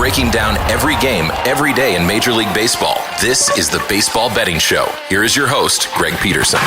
breaking down every game, every day in Major League Baseball. This is the Baseball Betting Show. Here is your host, Greg Peterson.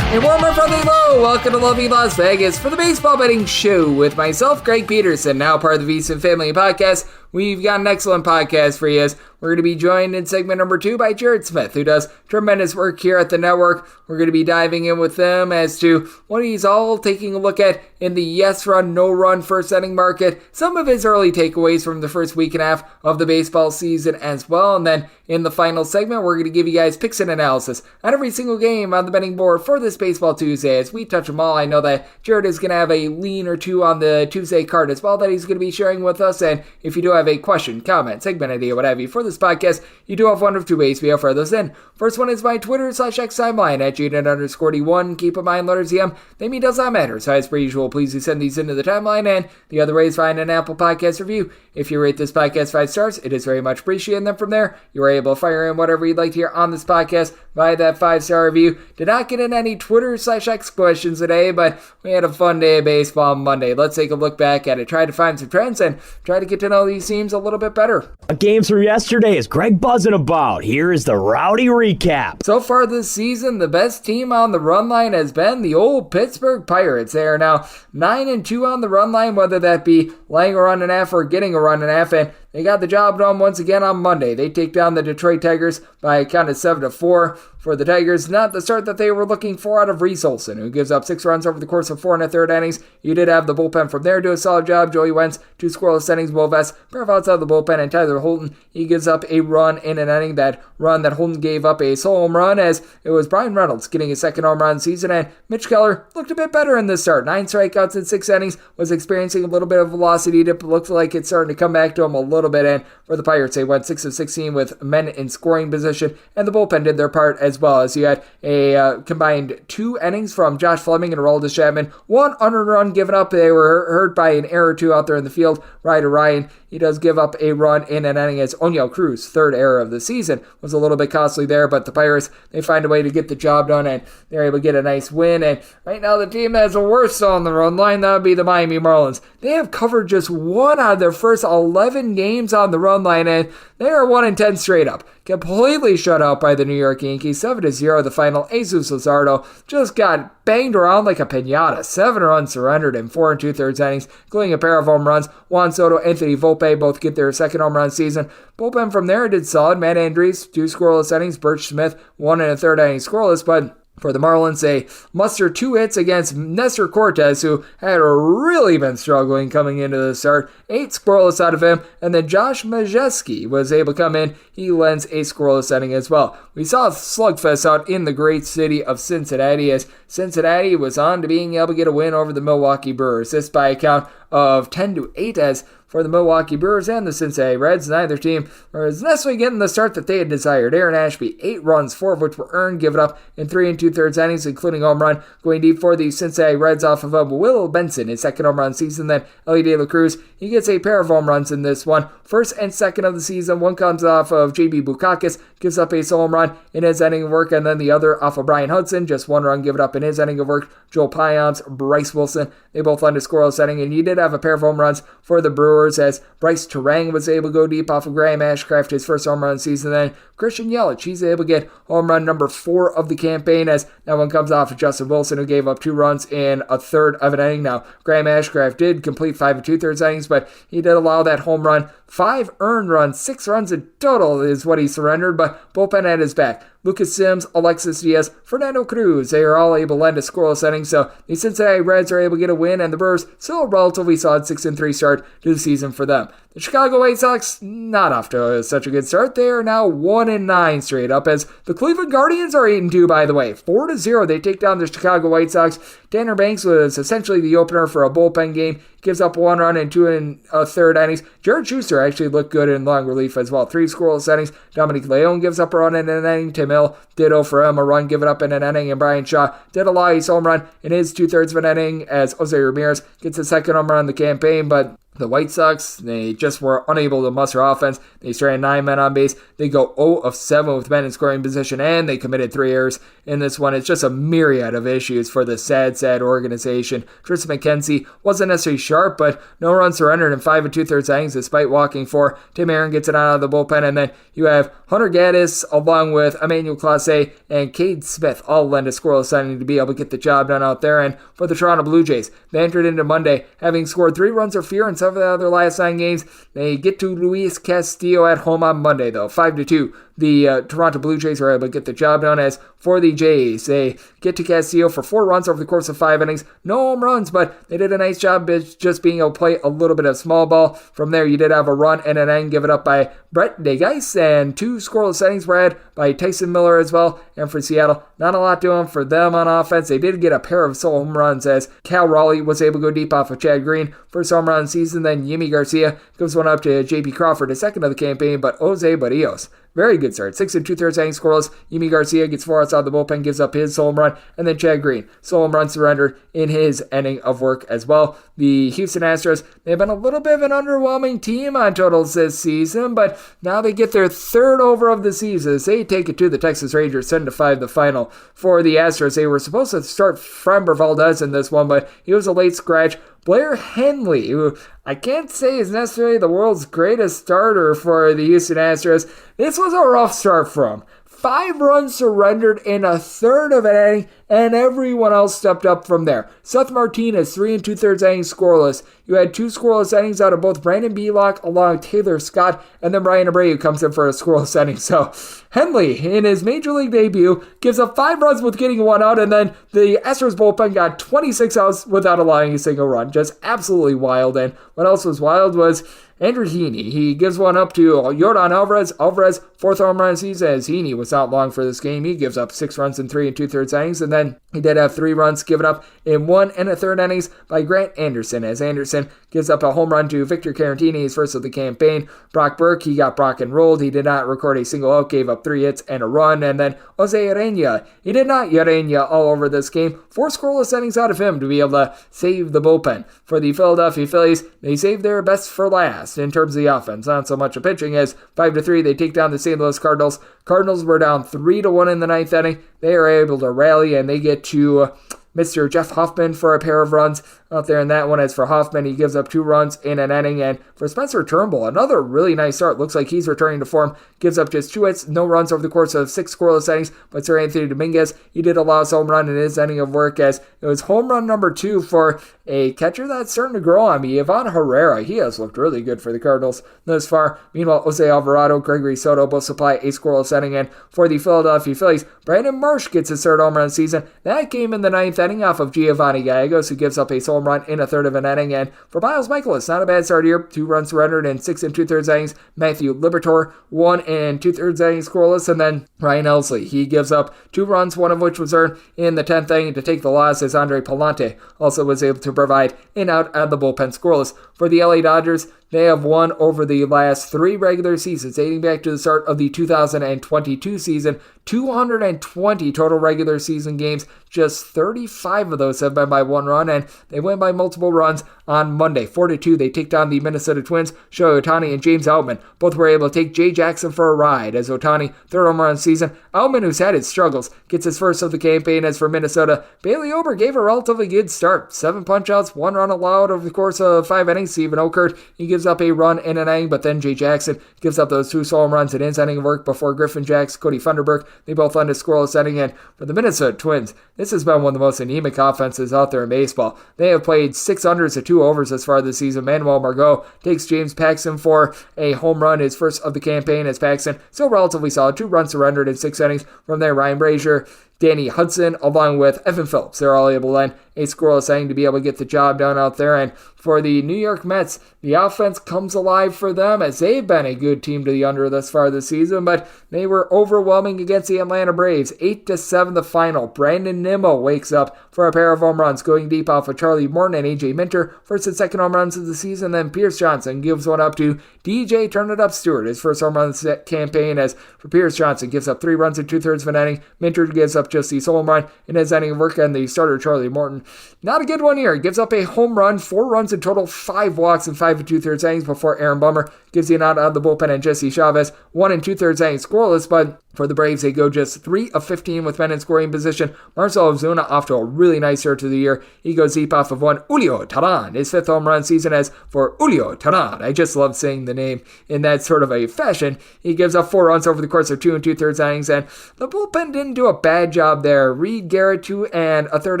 A warm and friendly hello. Welcome to lovely Las Vegas for the Baseball Betting Show with myself, Greg Peterson, now part of the VSIN Family Podcast. We've got an excellent podcast for you. We're going to be joined in segment number 2 by Jared Smith, who does tremendous work here at the network. We're going to be diving in with them as to what he's all taking a look at in the yes run, no run first inning market, some of his early takeaways from the first week and a half of the baseball season as well. And then in the final segment, we're going to give you guys picks and analysis on every single game on the betting board for this Baseball Tuesday as we touch them all. I know that Jared is going to have a lean or two on the Tuesday card as well that he's going to be sharing with us. And if you do have a question, comment, segment idea, what have you for this podcast, you do have one of two ways we offer those in. First one is my Twitter/X timeline at Jaden_D1. Keep in mind, letters EM, they mean does not matter. So as per usual, please do send these into the timeline. And the other way is find an Apple Podcast review. If you rate this podcast 5 stars, it is very much appreciated. And then from there, you are able to fire in whatever you'd like to hear on this podcast via that 5-star review. Did not get in any Twitter/X questions today, but we had a fun day of baseball on Monday. Let's take a look back at it, try to find some trends, and try to get to know these teams a little bit better. Games from yesterday is Greg buzzing about. Here is the rowdy recap. So far this season, the best team on the run line has been the old Pittsburgh Pirates. They are now 9-2 on the run line, whether that be laying a run and a half or getting a run and a half, and they got the job done once again on Monday. They take down the Detroit Tigers by a count of 7-4. For the Tigers, not the start that they were looking for out of Reese Olson, who gives up 6 runs over the course of 4 1/3 innings. You did have the bullpen from there do a solid job. Joey Wentz, 2 scoreless innings. Will Vest, pair of outs out of the bullpen, and Tyler Holton, he gives up a run in an inning. That run that Holton gave up a solo home run, as it was Brian Reynolds getting his second home run season, and Mitch Keller looked a bit better in this start. 9 strikeouts in 6 innings, was experiencing a little bit of velocity dip. Looked like it's starting to come back to him a little bit, and for the Pirates, they went 6 of 16 with men in scoring position, and the bullpen did their part as well, as you had a combined 2 innings from Josh Fleming and Aroldis Chapman. 1 unearned run given up. They were hurt by an error or 2 out there in the field. Ryder Ryan, he does give up a run in an inning as Oniel Cruz, 3rd error of the season, was a little bit costly there, but the Pirates, they find a way to get the job done, and they're able to get a nice win. And right now, the team that has the worst on the run line, that would be the Miami Marlins. They have covered just 1 out of their first 11 games on the run line, and they are 1-10 straight up. Completely shut out by the New York Yankees, 7-0 the final. Jesus Luzardo just got banged around like a piñata. 7 runs surrendered in 4 2/3 innings, including a pair of home runs. Juan Soto, Anthony Volpe both get their second home run season. Bullpen from there did solid. Matt Andrees, 2 scoreless innings. Birch Smith, 1 1/3 innings scoreless, but for the Marlins, they muster 2 hits against Nestor Cortez, who had really been struggling coming into the start. 8 scoreless out of him, and then Josh Majeski was able to come in. He lends a scoreless inning as well. We saw a slugfest out in the great city of Cincinnati, as Cincinnati was on to being able to get a win over the Milwaukee Brewers. This by a count of 10-8, as for the Milwaukee Brewers and the Cincinnati Reds, neither team was necessarily getting the start that they had desired. Aaron Ashby, 8 runs, 4 of which were earned, given up in 3 2/3 innings, including home run going deep for the Cincinnati Reds off of Will Benson, his second home run season. Then Ellie De La Cruz, he gets a pair of home runs in this one. First and second of the season. One comes off of J.B. Bukakis, gives up a solo home run in his inning of work, and then the other off of Brian Hudson, just 1 run given up in his inning of work. Joel Payamps, Bryce Wilson, they both lend a scoreless inning, and you did have a pair of home runs for the Brewers, as Bryce Terang was able to go deep off of Graham Ashcraft, his first home run season. Then Christian Yelich, he's able to get home run number 4 of the campaign, as that one comes off of Justin Wilson, who gave up 2 runs in a third of an inning. Now, Graham Ashcraft did complete 5 2/3 innings, but he did allow that home run. 5 earned runs, 6 runs in total is what he surrendered, but bullpen at his back. Lucas Sims, Alexis Diaz, Fernando Cruz, they are all able to lend a scoreless inning, so the Cincinnati Reds are able to get a win, and the Brewers still a relatively solid 6-3 start to the season for them. The Chicago White Sox, not off to such a good start. They are now 1-9 straight up, as the Cleveland Guardians are 8-2, by the way. 4-0, they take down the Chicago White Sox. Tanner Banks was essentially the opener for a bullpen game. Gives up 1 run in 2 1/3 innings. Jared Schuster actually looked good in long relief as well. 3 scoreless innings. Dominic Leone gives up a run in an inning. Tim Hill, ditto for him, a run given up in an inning. And Brian Shaw did allow his home run in his 2/3 of an inning, as Jose Ramirez gets his second home run in the campaign. But The White Sox, they just were unable to muster offense. They stranded 9 men on base. They go 0 of 7 with men in scoring position, and they committed 3 errors in this one. It's just a myriad of issues for the sad organization. Tristan McKenzie wasn't necessarily sharp, but no runs surrendered in 5 2/3 innings despite walking 4. Tim Aaron gets it out of the bullpen, and then you have Hunter Gaddis along with Emmanuel Clase and Cade Smith all lend a scoreless inning to be able to get the job done out there. And for the Toronto Blue Jays, they entered into Monday having scored 3 runs or fewer in 7 of their last 9 games. They get to Luis Castillo at home on Monday, though, 5-2. The Toronto Blue Jays are able to get the job done. As for the Jays, they get to Castillo for 4 runs over the course of 5 innings. No home runs, but they did a nice job just being able to play a little bit of small ball. From there, you did have a run and an inning given up by Brett DeGeis, and 2 scoreless innings were had by Tyson Miller as well. And for Seattle, not a lot doing for them on offense. They did get a pair of solo home runs as Cal Raleigh was able to go deep off of Chad Green. First home run of the season, then Yimi Garcia gives one up to J.P. Crawford, the second of the campaign, but Jose Barrios. Very good start. 6 2/3 innings scoreless. Yimi Garcia gets 4 outs out of the bullpen, gives up his solo home run, and then Chad Green, solo home run surrendered in his inning of work as well. The Houston Astros, they've been a little bit of an underwhelming team on totals this season, but now they get their 3rd over of the season. They take it to the Texas Rangers, 7-5 the final. For the Astros, they were supposed to start Framber Valdez in this one, but he was a late scratch. Blair Henley, who I can't say is necessarily the world's greatest starter for the Houston Astros. This was a rough start for him. 5 runs surrendered in a third of an inning, and everyone else stepped up from there. Seth Martinez, 3 2/3 innings scoreless. You had 2 scoreless innings out of both Brandon Belock along with Taylor Scott, and then Brian Abreu comes in for a scoreless inning. So Henley, in his Major League debut, gives up 5 runs with getting 1 out, and then the Astros bullpen got 26 outs without allowing a single run. Just absolutely wild. And what else was wild was Andrew Heaney. He gives one up to Yordan Alvarez. Alvarez, 4th home run of the season, as Heaney was not long for this game. He gives up 6 runs in 3 2/3 innings, and then he did have 3 runs given up in 1 1/3 innings by Grant Anderson, as Anderson gives up a home run to Victor Caratini, his first of the campaign. Brock Burke, he got Brock and rolled. He did not record a single out, gave up 3 hits and a run, and then Jose Urena. He did not Urena all over this game. 4 scoreless innings out of him to be able to save the bullpen. For the Philadelphia Phillies, they saved their best for last in terms of the offense. Not so much the pitching, as 5-3 they take down the St. Louis Cardinals. Cardinals were down 3-1 in the 9th inning. They are able to rally, and they get to Mr. Jeff Hoffman for a pair of runs out there in that one. As for Hoffman, he gives up 2 runs in an inning. And for Spencer Turnbull, another really nice start. Looks like he's returning to form. Gives up just 2 hits, no runs over the course of 6 scoreless innings. But Sir Anthony Dominguez, he did allow a home run in his inning of work, as it was home run number 2 for a catcher that's starting to grow on me, Ivan Herrera. He has looked really good for the Cardinals thus far. Meanwhile, Jose Alvarado, Gregory Soto both supply a scoreless inning. And for the Philadelphia Phillies, Brandon Marsh gets his 3rd home run of the season. That came in the 9th inning off of Giovanni Gallegos, who gives up a home run in a third of an inning. And for Miles Michaelis, not a bad start here. 2 runs surrendered in 6 2/3 innings. Matthew Liberatore, 1 2/3 innings scoreless. And then Ryan Elsley, he gives up 2 runs, one of which was earned in the 10th inning to take the loss, as Andre Palante also was able to provide an out of the bullpen scoreless. For the LA Dodgers, they have won over the last 3 regular seasons, dating back to the start of the 2022 season. 220 total regular season games. Just 35 of those have been by 1 run, and they win by multiple runs on Monday. 4-2, they take down the Minnesota Twins. Shohei Ohtani and James Outman both were able to take Jay Jackson for a ride, as Ohtani, 3rd home run of the season. Outman, who's had his struggles, gets his first of the campaign. As for Minnesota, Bailey Ober gave a relatively good start. 7 punch-outs, 1 run allowed over the course of 5 innings. Stephen Okert, he gives up a run in an inning, but then Jay Jackson gives up those 2 solo runs in his inning of work before Griffin Jacks, Cody Funderburk, they both lend a scoreless inning. And for the Minnesota Twins, this has been one of the most anemic offenses out there in baseball. They have played 6 unders to 2 overs as far this season. Manuel Margot takes James Paxton for a home run, his first of the campaign, as Paxton still relatively solid. 2 runs surrendered in 6 innings. From there, Ryan Brazier, Danny Hudson, along with Evan Phillips, they're all able to lend a scoreless inning to be able to get the job done out there. And for the New York Mets, the offense comes alive for them, as they've been a good team to the under thus far this season, but they were overwhelming against the Atlanta Braves. 8-7 the final. Brandon Nimmo wakes up for a pair of home runs, going deep off of Charlie Morton and AJ Minter, first and second home runs of the season. Then Pierce Johnson gives one up to DJ Turn It Up Stewart, his first home run of the campaign, as for Pierce Johnson gives up 3 runs in 2/3 of an inning. Minter gives up up just the solo home run in his inning of work, and the starter Charlie Morton. Not a good one here. Gives up a home run, 4 runs in total, 5 walks in 5 2/3 innings before Aaron Bummer gives you an out of the bullpen, and Jesse Chavez 1 2/3 innings scoreless. But for the Braves, they go just 3 of 15 with men in scoring position. Marcell Ozuna off to a really nice start to the year. He goes deep off of one. Julio Teheran, his 5th home run season as for Julio Teheran. I just love saying the name in that sort of a fashion. He gives up 4 runs over the course of 2 2/3 innings, and the bullpen didn't do a bad job there. Reed Garrett, 2 1/3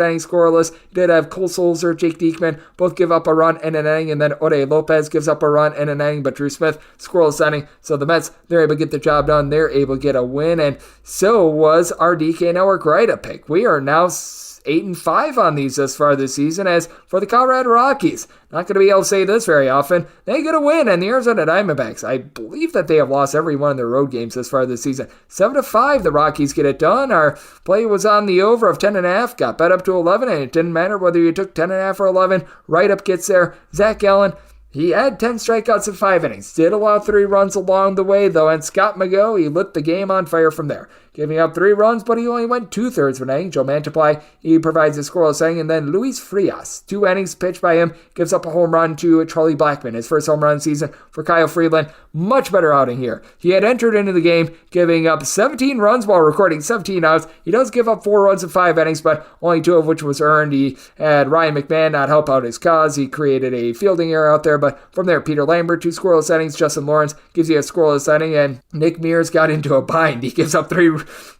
innings scoreless. He did have Cole Sulzer, Jake Diekman both give up a run in an inning, and then Ode Lopez gives up a run in an inning, but Drew Smith scoreless inning. So the Mets, they're able to get the job done. They're able to get a win, and so was our DK Network write-up pick. We are now 8-5 on these thus far this season. As for the Colorado Rockies, not going to be able to say this very often, they get a win, and the Arizona Diamondbacks, I believe that they have lost every one of their road games thus far this season. 7-5, the Rockies get it done. Our play was on the over of 10.5, got bet up to 11, and it didn't matter whether you took 10.5 or 11. Right-up gets there. Zach Gallen, he had 10 strikeouts in 5 innings. Did allow 3 runs along the way, though, and Scott McGough, he lit the game on fire from there. Giving up 3 runs, but he only went 2/3 of an inning. Joe Mantiply, he provides a scoreless inning, and then Luis Frias, 2 innings pitched by him, gives up a home run to Charlie Blackmon, his first home run season for Kyle Freeland. Much better outing here. He had entered into the game giving up 17 runs while recording 17 outs. He does give up 4 runs in 5 innings, but only 2 of which was earned. He had Ryan McMahon not help out his cause. He created a fielding error out there, but from there, Peter Lambert, 2 scoreless innings. Justin Lawrence gives you a scoreless inning, and Nick Mears got into a bind. He gives up 3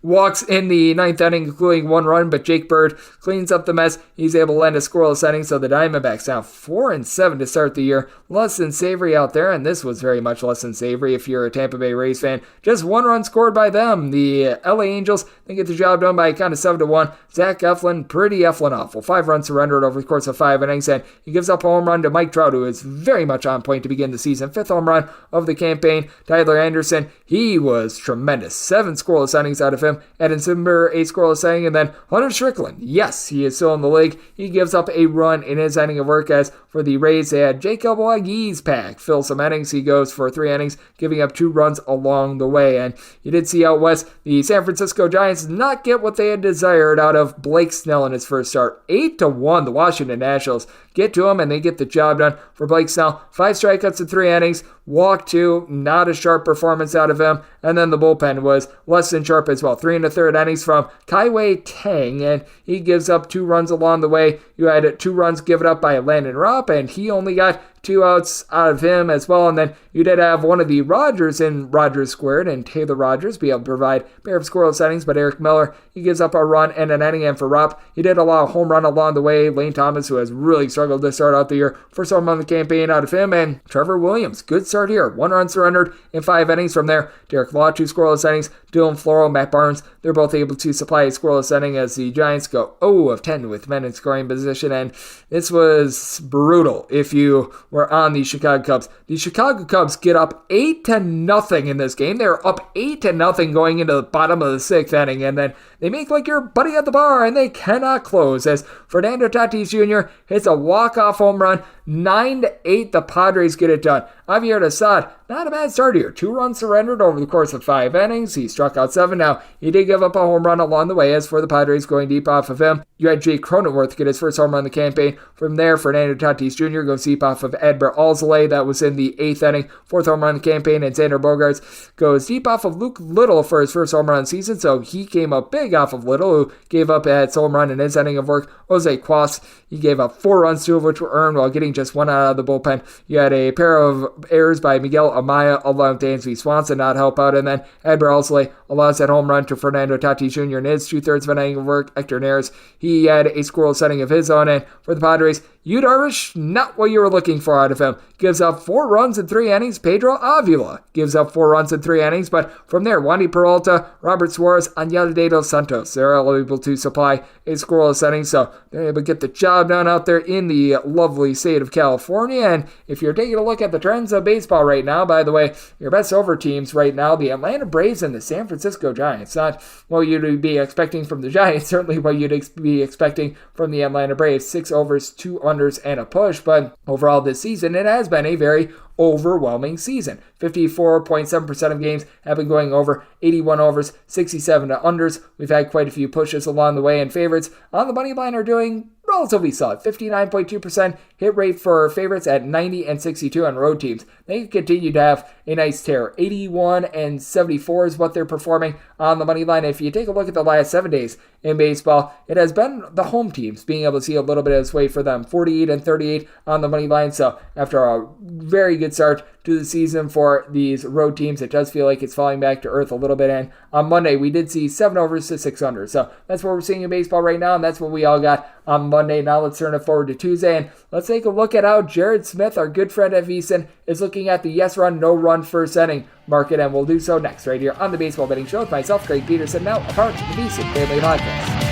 walks in the 9th inning, including 1 run, but Jake Bird cleans up the mess. He's able to land a scoreless inning, so the Diamondbacks now 4-7 to start the year. Less than savory out there, and this was very much less than savory if you're a Tampa Bay Rays fan. Just 1 run scored by them. The LA Angels, they get the job done by a count of 7-1. Zach Eflin, pretty Eflin awful. 5 runs surrendered over the course of 5 innings, and he gives up a home run to Mike Trout, who is very much on point to begin the season. 5th home run of the campaign. Tyler Anderson, he was tremendous. 7 scoreless innings out of him. Adam Simber, 8 scoreless inning, and then Hunter Strickland. Yes, he is still in the league. He gives up a run in his inning of work. As for the Rays, they had Jake Elboagui's pack fill some innings. He goes for 3 innings, giving up 2 runs along the way. And you did see out west, the San Francisco Giants did not get what they had desired out of Blake Snell in his first start. 8-1, the Washington Nationals get to him, and they get the job done for Blake Snell. 5 strikeouts in 3 innings, walk 2, not a sharp performance out of him. And then the bullpen was less than sharp as well. 3 1/3 innings from Kaiwei Tang, and he gives up 2 runs along the way. You had 2 runs given up by Landon Rupp, and he only got 2 outs out of him as well. And then you did have one of the Rogers in Rogers squared, and Taylor Rogers be able to provide a pair of scoreless innings, but Eric Miller, he gives up a run and an inning. And for Rupp, he did allow a home run along the way. Lane Thomas, who has really struggled to start out the year, first home run of the campaign out of him. And Trevor Williams, good start here. 1 run surrendered in 5 innings. From there, Derek Law, 2 scoreless innings. Dylan Floro, Matt Barnes, they're both able to supply a scoreless inning as the Giants go 0 of 10 with men in scoring position. And this was brutal if you were on the Chicago Cubs. The Chicago Cubs get up 8-0 in this game. They're up 8-0 going into the bottom of the 6th inning, and then they make like your buddy at the bar, and they cannot close as Fernando Tatis Jr. hits a walk-off home run. 9-8, the Padres get it done. Javier Assad, not a bad start here. 2 runs surrendered over the course of 5 innings. He struck out 7. Now, he did give up a home run along the way. As for the Padres going deep off of him, you had Jake Cronenworth get his first home run in the campaign. From there, Fernando Tatis Jr. goes deep off of Edber Alzolay. That was in the 8th inning. 4th home run in the campaign. And Xander Bogaerts goes deep off of Luke Little for his first home run of the season. So he came up big off of Little, who gave up a home run in his inning of work. Jose Quas, he gave up 4 runs, 2 of which were earned while getting just 1 out of the bullpen. You had a pair of errors by Miguel Amaya, allowing Dansby Swanson not help out, and then Edber Alzolay allows that home run to Fernando Tatis Jr. in his 2/3 of an inning of work. Hector Neris, he had a scoreless inning of his own, and for the Padres, Yu Darvish, not what you were looking for out of him. Gives up 4 runs in 3 innings. Pedro Avila gives up 4 runs in 3 innings, but from there, Wandy Peralta, Robert Suarez, and Yadier dos Santos, they're all able to supply a scoreless inning, so they're able to get the job done out there in the lovely state of California. And if you're taking a look at the trends of baseball right now, by the way, your best over teams right now, the Atlanta Braves and the San Francisco Giants. Not what you'd be expecting from the Giants, certainly what you'd be expecting from the Atlanta Braves. 6 overs, 2 under. unders and a push, but overall this season, it has been a very overwhelming season. 54.7% of games have been going over, 81 overs, 67 unders. We've had quite a few pushes along the way, and favorites on the money line are doing relatively solid. 59.2% hit rate for favorites at 90 and 62 on road teams. They continue to have a nice tear. 81 and 74 is what they're performing on the money line. If you take a look at the last 7 days in baseball, it has been the home teams being able to see a little bit of sway for them. 48 and 38 on the money line. So after a very good start to the season for these road teams, it does feel like it's falling back to earth a little bit. And on Monday, we did see 7 overs to 6 unders. So that's what we're seeing in baseball right now, and that's what we all got on Monday. Now let's turn it forward to Tuesday, and let's take a look at how Jared Smith, our good friend at VSIN, is looking at the yes run, no run first inning market, and we'll do so next right here on the Baseball Betting Show with myself, Greg Peterson, now a part of the VSIN Family Podcast.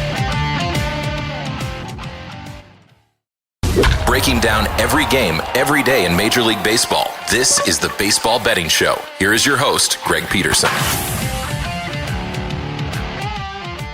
Breaking down every game, every day in Major League Baseball, this is the Baseball Betting Show. Here is your host, Greg Peterson.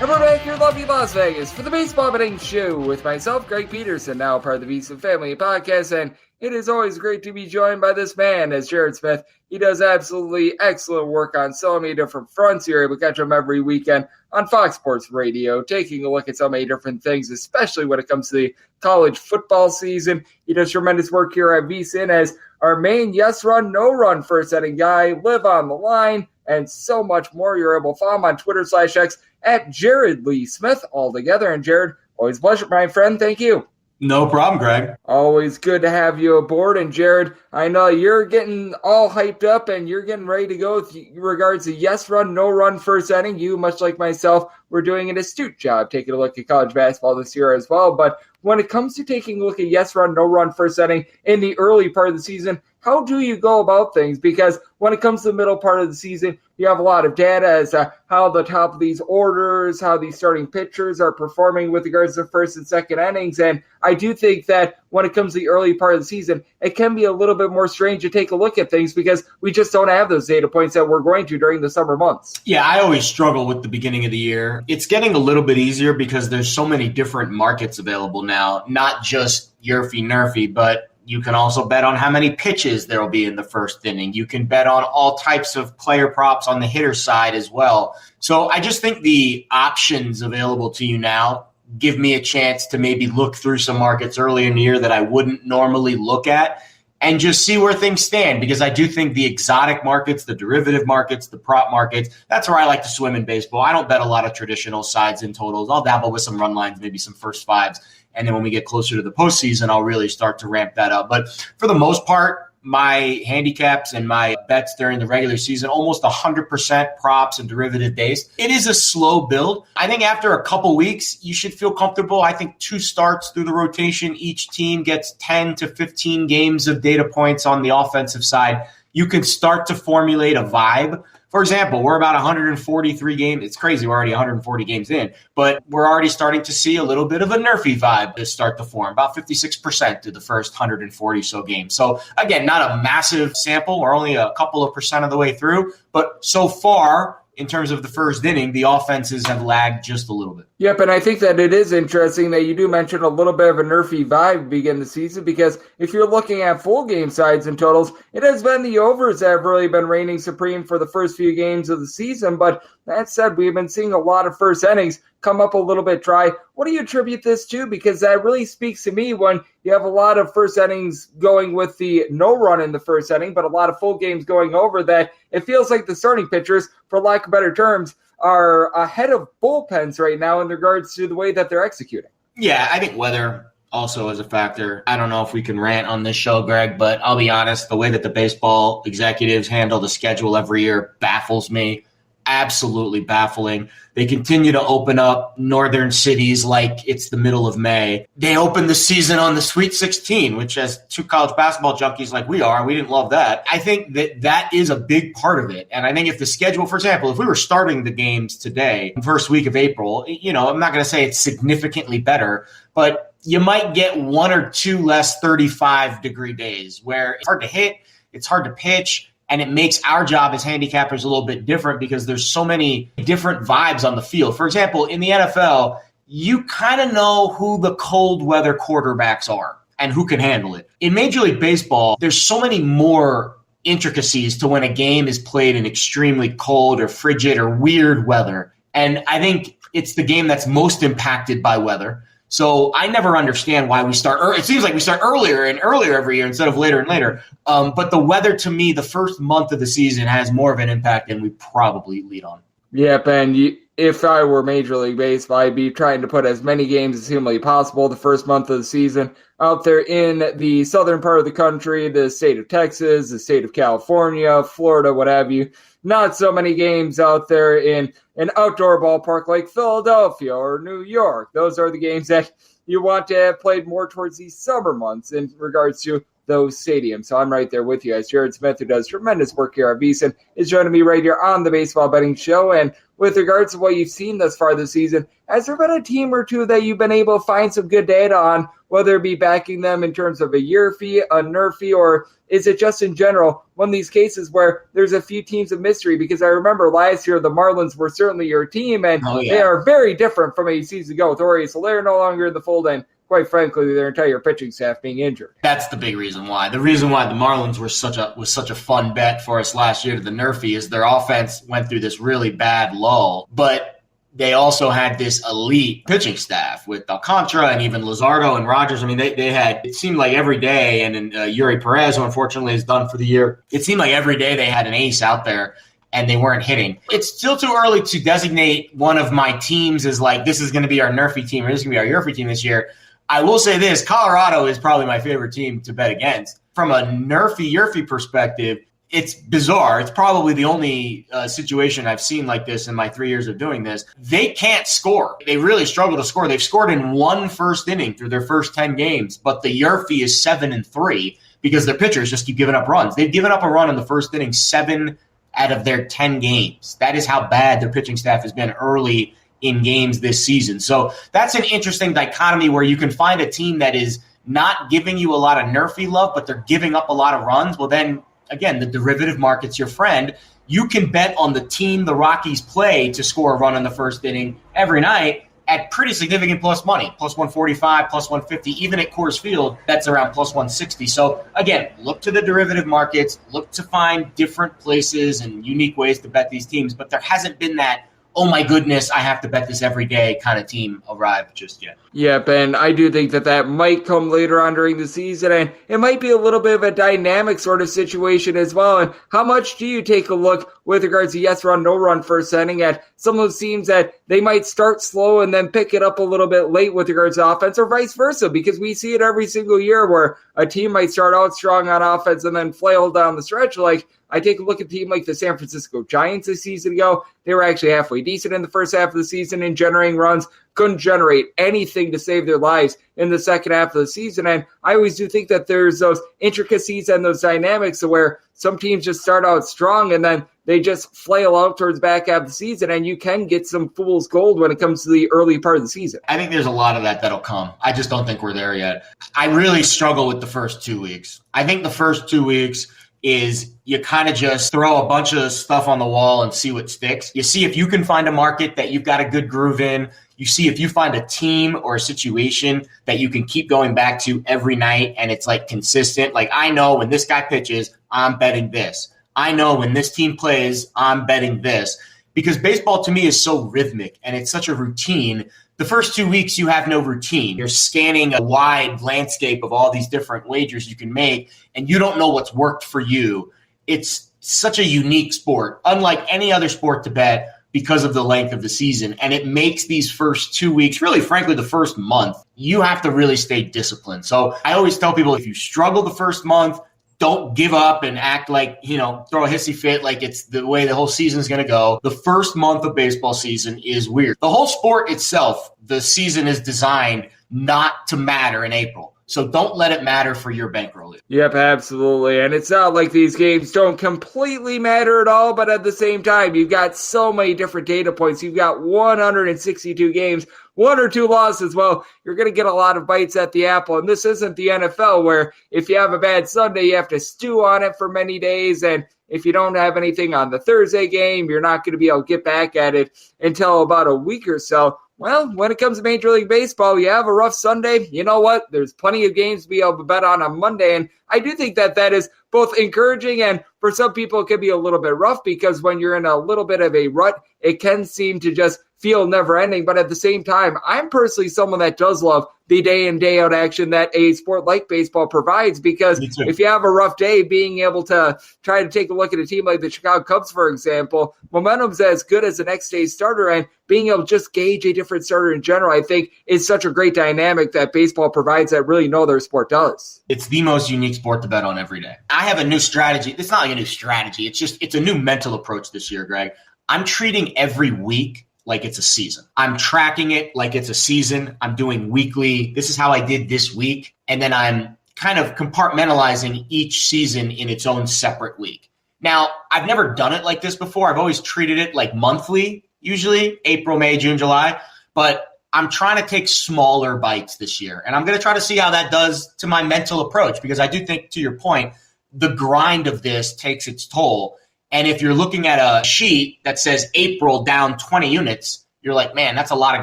And we're back here in lovely Las Vegas for the Baseball Betting Show with myself, Greg Peterson, now part of the VSIN Family Podcast, and it is always great to be joined by this man, as Jared Smith. He does absolutely excellent work on so many different fronts. You're able to catch him every weekend on Fox Sports Radio, taking a look at so many different things, especially when it comes to the college football season. He does tremendous work here at VSIN as our main yes run, no run first inning guy, live on the line, and so much more. You're able to follow him on Twitter/X at Jared Lee Smith altogether. And Jared, always a pleasure, my friend. Thank you. No problem, Greg. Always good to have you aboard. And Jared, I know you're getting all hyped up and you're getting ready to go with regards to yes run, no run first inning. You, much like myself, we're doing an astute job taking a look at college basketball this year as well. But when it comes to taking a look at yes run, no run first inning in the early part of the season, how do you go about things? Because when it comes to the middle part of the season, you have a lot of data as to how the top of these orders, how these starting pitchers are performing with regards to first and second innings. And I do think that when it comes to the early part of the season, it can be a little bit more strange to take a look at things because we just don't have those data points that we're going to during the summer months. Yeah, I always struggle with the beginning of the year. It's getting a little bit easier because there's so many different markets available now, not just Yerfy-Nerfy, but you can also bet on how many pitches there will be in the first inning. You can bet on all types of player props on the hitter side as well. So I just think the options available to you now give me a chance to maybe look through some markets earlier in the year that I wouldn't normally look at and just see where things stand, because I do think the exotic markets, the derivative markets, the prop markets, that's where I like to swim in baseball. I don't bet a lot of traditional sides and totals. I'll dabble with some run lines, maybe some first fives. And then when we get closer to the postseason, I'll really start to ramp that up. But for the most part, my handicaps and my bets during the regular season, almost 100% props and derivative based. It is a slow build. I think after a couple weeks, you should feel comfortable. I think 2 starts through the rotation, each team gets 10 to 15 games of data points on the offensive side. You can start to formulate a vibe. For example, we're about 143 games. It's crazy. We're already 140 games in, but we're already starting to see a little bit of a Nerfy vibe to start to form, about 56% through the first 140 so games. So again, not a massive sample. We're only a couple of percent of the way through, but so far, in terms of the first inning, the offenses have lagged just a little bit. Yep, and I think that it is interesting that you do mention a little bit of a Nerfy vibe to begin the season, because if you're looking at full game sides and totals, it has been the overs that have really been reigning supreme for the first few games of the season. But that said, we've been seeing a lot of first innings come up a little bit dry. What do you attribute this to? Because that really speaks to me when you have a lot of first innings going with the no run in the first inning, but a lot of full games going over, that it feels like the starting pitchers, for lack of better terms, are ahead of bullpens right now in regards to the way that they're executing. Yeah, I think weather also is a factor. I don't know if we can rant on this show, Greg, but I'll be honest, the way that the baseball executives handle the schedule every year baffles me. Absolutely baffling. They continue to open up northern cities like it's the middle of May. They opened the season on the Sweet 16, which, as 2 college basketball junkies like we are, we didn't love that. I think that is a big part of it. And I think if the schedule, for example, if we were starting the games today, first week of April, I'm not going to say it's significantly better, but you might get 1 or 2 less 35-degree days where it's hard to hit, it's hard to pitch, and it makes our job as handicappers a little bit different because there's so many different vibes on the field. For example, in the NFL, you kind of know who the cold weather quarterbacks are. and who can handle it. In Major League Baseball, there's so many more intricacies to when a game is played in extremely cold or frigid or weird weather. And I think it's the game that's most impacted by weather. So I never understand why we start. It seems like we start earlier and earlier every year instead of later and later. But the weather, to me, the first month of the season has more of an impact than we probably lead on. Yep, and if I were Major League Baseball, I'd be trying to put as many games as humanly possible the first month of the season out there in the southern part of the country, the state of Texas, the state of California, Florida, what have you. Not so many games out there in an outdoor ballpark like Philadelphia or New York. Those are the games that you want to have played more towards the summer months in regards to those stadiums. So I'm right there with you guys. Jared Smith, who does tremendous work here at VSIN, is joining me right here on the Baseball Betting Show. And with regards to what you've seen thus far this season, has there been a team or two that you've been able to find some good data on, whether it be backing them in terms of a year fee, a nerf fee, or is it just in general one of these cases where there's a few teams of mystery? Because I remember last year the Marlins were certainly your team, and they are very different from a season ago with Orioles Soler no longer in the fold and, quite frankly, their entire pitching staff being injured. That's the big reason why. The reason why the Marlins was such a fun bet for us last year to the nerfy is their offense went through this really bad lull, but they also had this elite pitching staff with Alcantara and even Luzardo and Rogers. I mean, they had, it seemed like every day, and then Yuri Perez, who unfortunately is done for the year, it seemed like every day they had an ace out there and they weren't hitting. It's still too early to designate one of my teams as like, this is going to be our nerfy team or this is going to be our Yurfy team this year. I will say this, Colorado is probably my favorite team to bet against. From a nerfy-Yurfy perspective, it's bizarre. It's probably the only situation I've seen like this in my 3 years of doing this. They can't score. They really struggle to score. They've scored in one first inning through their first 10 games, but the Yurfy is 7-3 because their pitchers just keep giving up runs. They've given up a run in the first inning 7 out of their 10 games. That is how bad their pitching staff has been early in games this season. So that's an interesting dichotomy where you can find a team that is not giving you a lot of nerfy love, but they're giving up a lot of runs. Well, then, again, the derivative market's your friend. You can bet on the team the Rockies play to score a run in the first inning every night at pretty significant plus money, plus 145, plus 150. Even at Coors Field, that's around plus 160. So, again, look to the derivative markets, look to find different places and unique ways to bet these teams, but there hasn't been that, oh my goodness, I have to bet this every day kind of team arrived just yet. Yep, and I do think that might come later on during the season, and it might be a little bit of a dynamic sort of situation as well. And how much do you take a look with regards to yes run, no run first inning at some of those teams that they might start slow and then pick it up a little bit late with regards to offense, or vice versa? Because we see it every single year where a team might start out strong on offense and then flail down the stretch. Like, I take a look at a team like the San Francisco Giants a season ago. They were actually halfway decent in the first half of the season in generating runs, couldn't generate anything to save their lives in the second half of the season. And I always do think that there's those intricacies and those dynamics where some teams just start out strong and then they just flail out towards the back half of the season, and you can get some fool's gold when it comes to the early part of the season. I think there's a lot of that'll come. I just don't think we're there yet. I really struggle with the first 2 weeks. I think the first 2 weeks is you kind of just throw a bunch of stuff on the wall and see what sticks. You see if you can find a market that you've got a good groove in. You see if you find a team or a situation that you can keep going back to every night and it's like consistent. Like, I know when this guy pitches, I'm betting this. I know when this team plays, I'm betting this. Because baseball to me is so rhythmic and it's such a routine. The first 2 weeks, you have no routine. You're scanning a wide landscape of all these different wagers you can make, and you don't know what's worked for you. It's such a unique sport, unlike any other sport to bet because of the length of the season. And it makes these first 2 weeks, really, frankly, the first month, you have to really stay disciplined. So I always tell people, if you struggle the first month, don't give up and act like, throw a hissy fit like it's the way the whole season is going to go. The first month of baseball season is weird. The whole sport itself, the season is designed not to matter in April. So don't let it matter for your bankroll. Yep, absolutely. And it's not like these games don't completely matter at all, but at the same time, you've got so many different data points. You've got 162 games, 1 or 2 losses. Well, you're going to get a lot of bites at the apple. And this isn't the NFL where if you have a bad Sunday, you have to stew on it for many days. And if you don't have anything on the Thursday game, you're not going to be able to get back at it until about a week or so. Well, when it comes to Major League Baseball, you have a rough Sunday. You know what? There's plenty of games to be able to bet on Monday, and I do think that is both encouraging and for some people it can be a little bit rough because when you're in a little bit of a rut, it can seem to just feel never ending. But at the same time, I'm personally someone that does love the day in, day out action that a sport like baseball provides because if you have a rough day, being able to try to take a look at a team like the Chicago Cubs, for example, momentum's as good as the next day's starter, and being able to just gauge a different starter in general, I think is such a great dynamic that baseball provides that really no other sport does. It's the most unique sport to bet on every day. I have a new strategy. It's not like a new strategy. It's a new mental approach this year, Greg. I'm treating every week like it's a season. I'm tracking it like it's a season. I'm doing weekly. This is how I did this week. And then I'm kind of compartmentalizing each season in its own separate week. Now, I've never done it like this before. I've always treated it like monthly, usually April, May, June, July. But I'm trying to take smaller bites this year. And I'm going to try to see how that does to my mental approach because I do think, to your point, the grind of this takes its toll. And if you're looking at a sheet that says April down 20 units, you're like, man, that's a lot of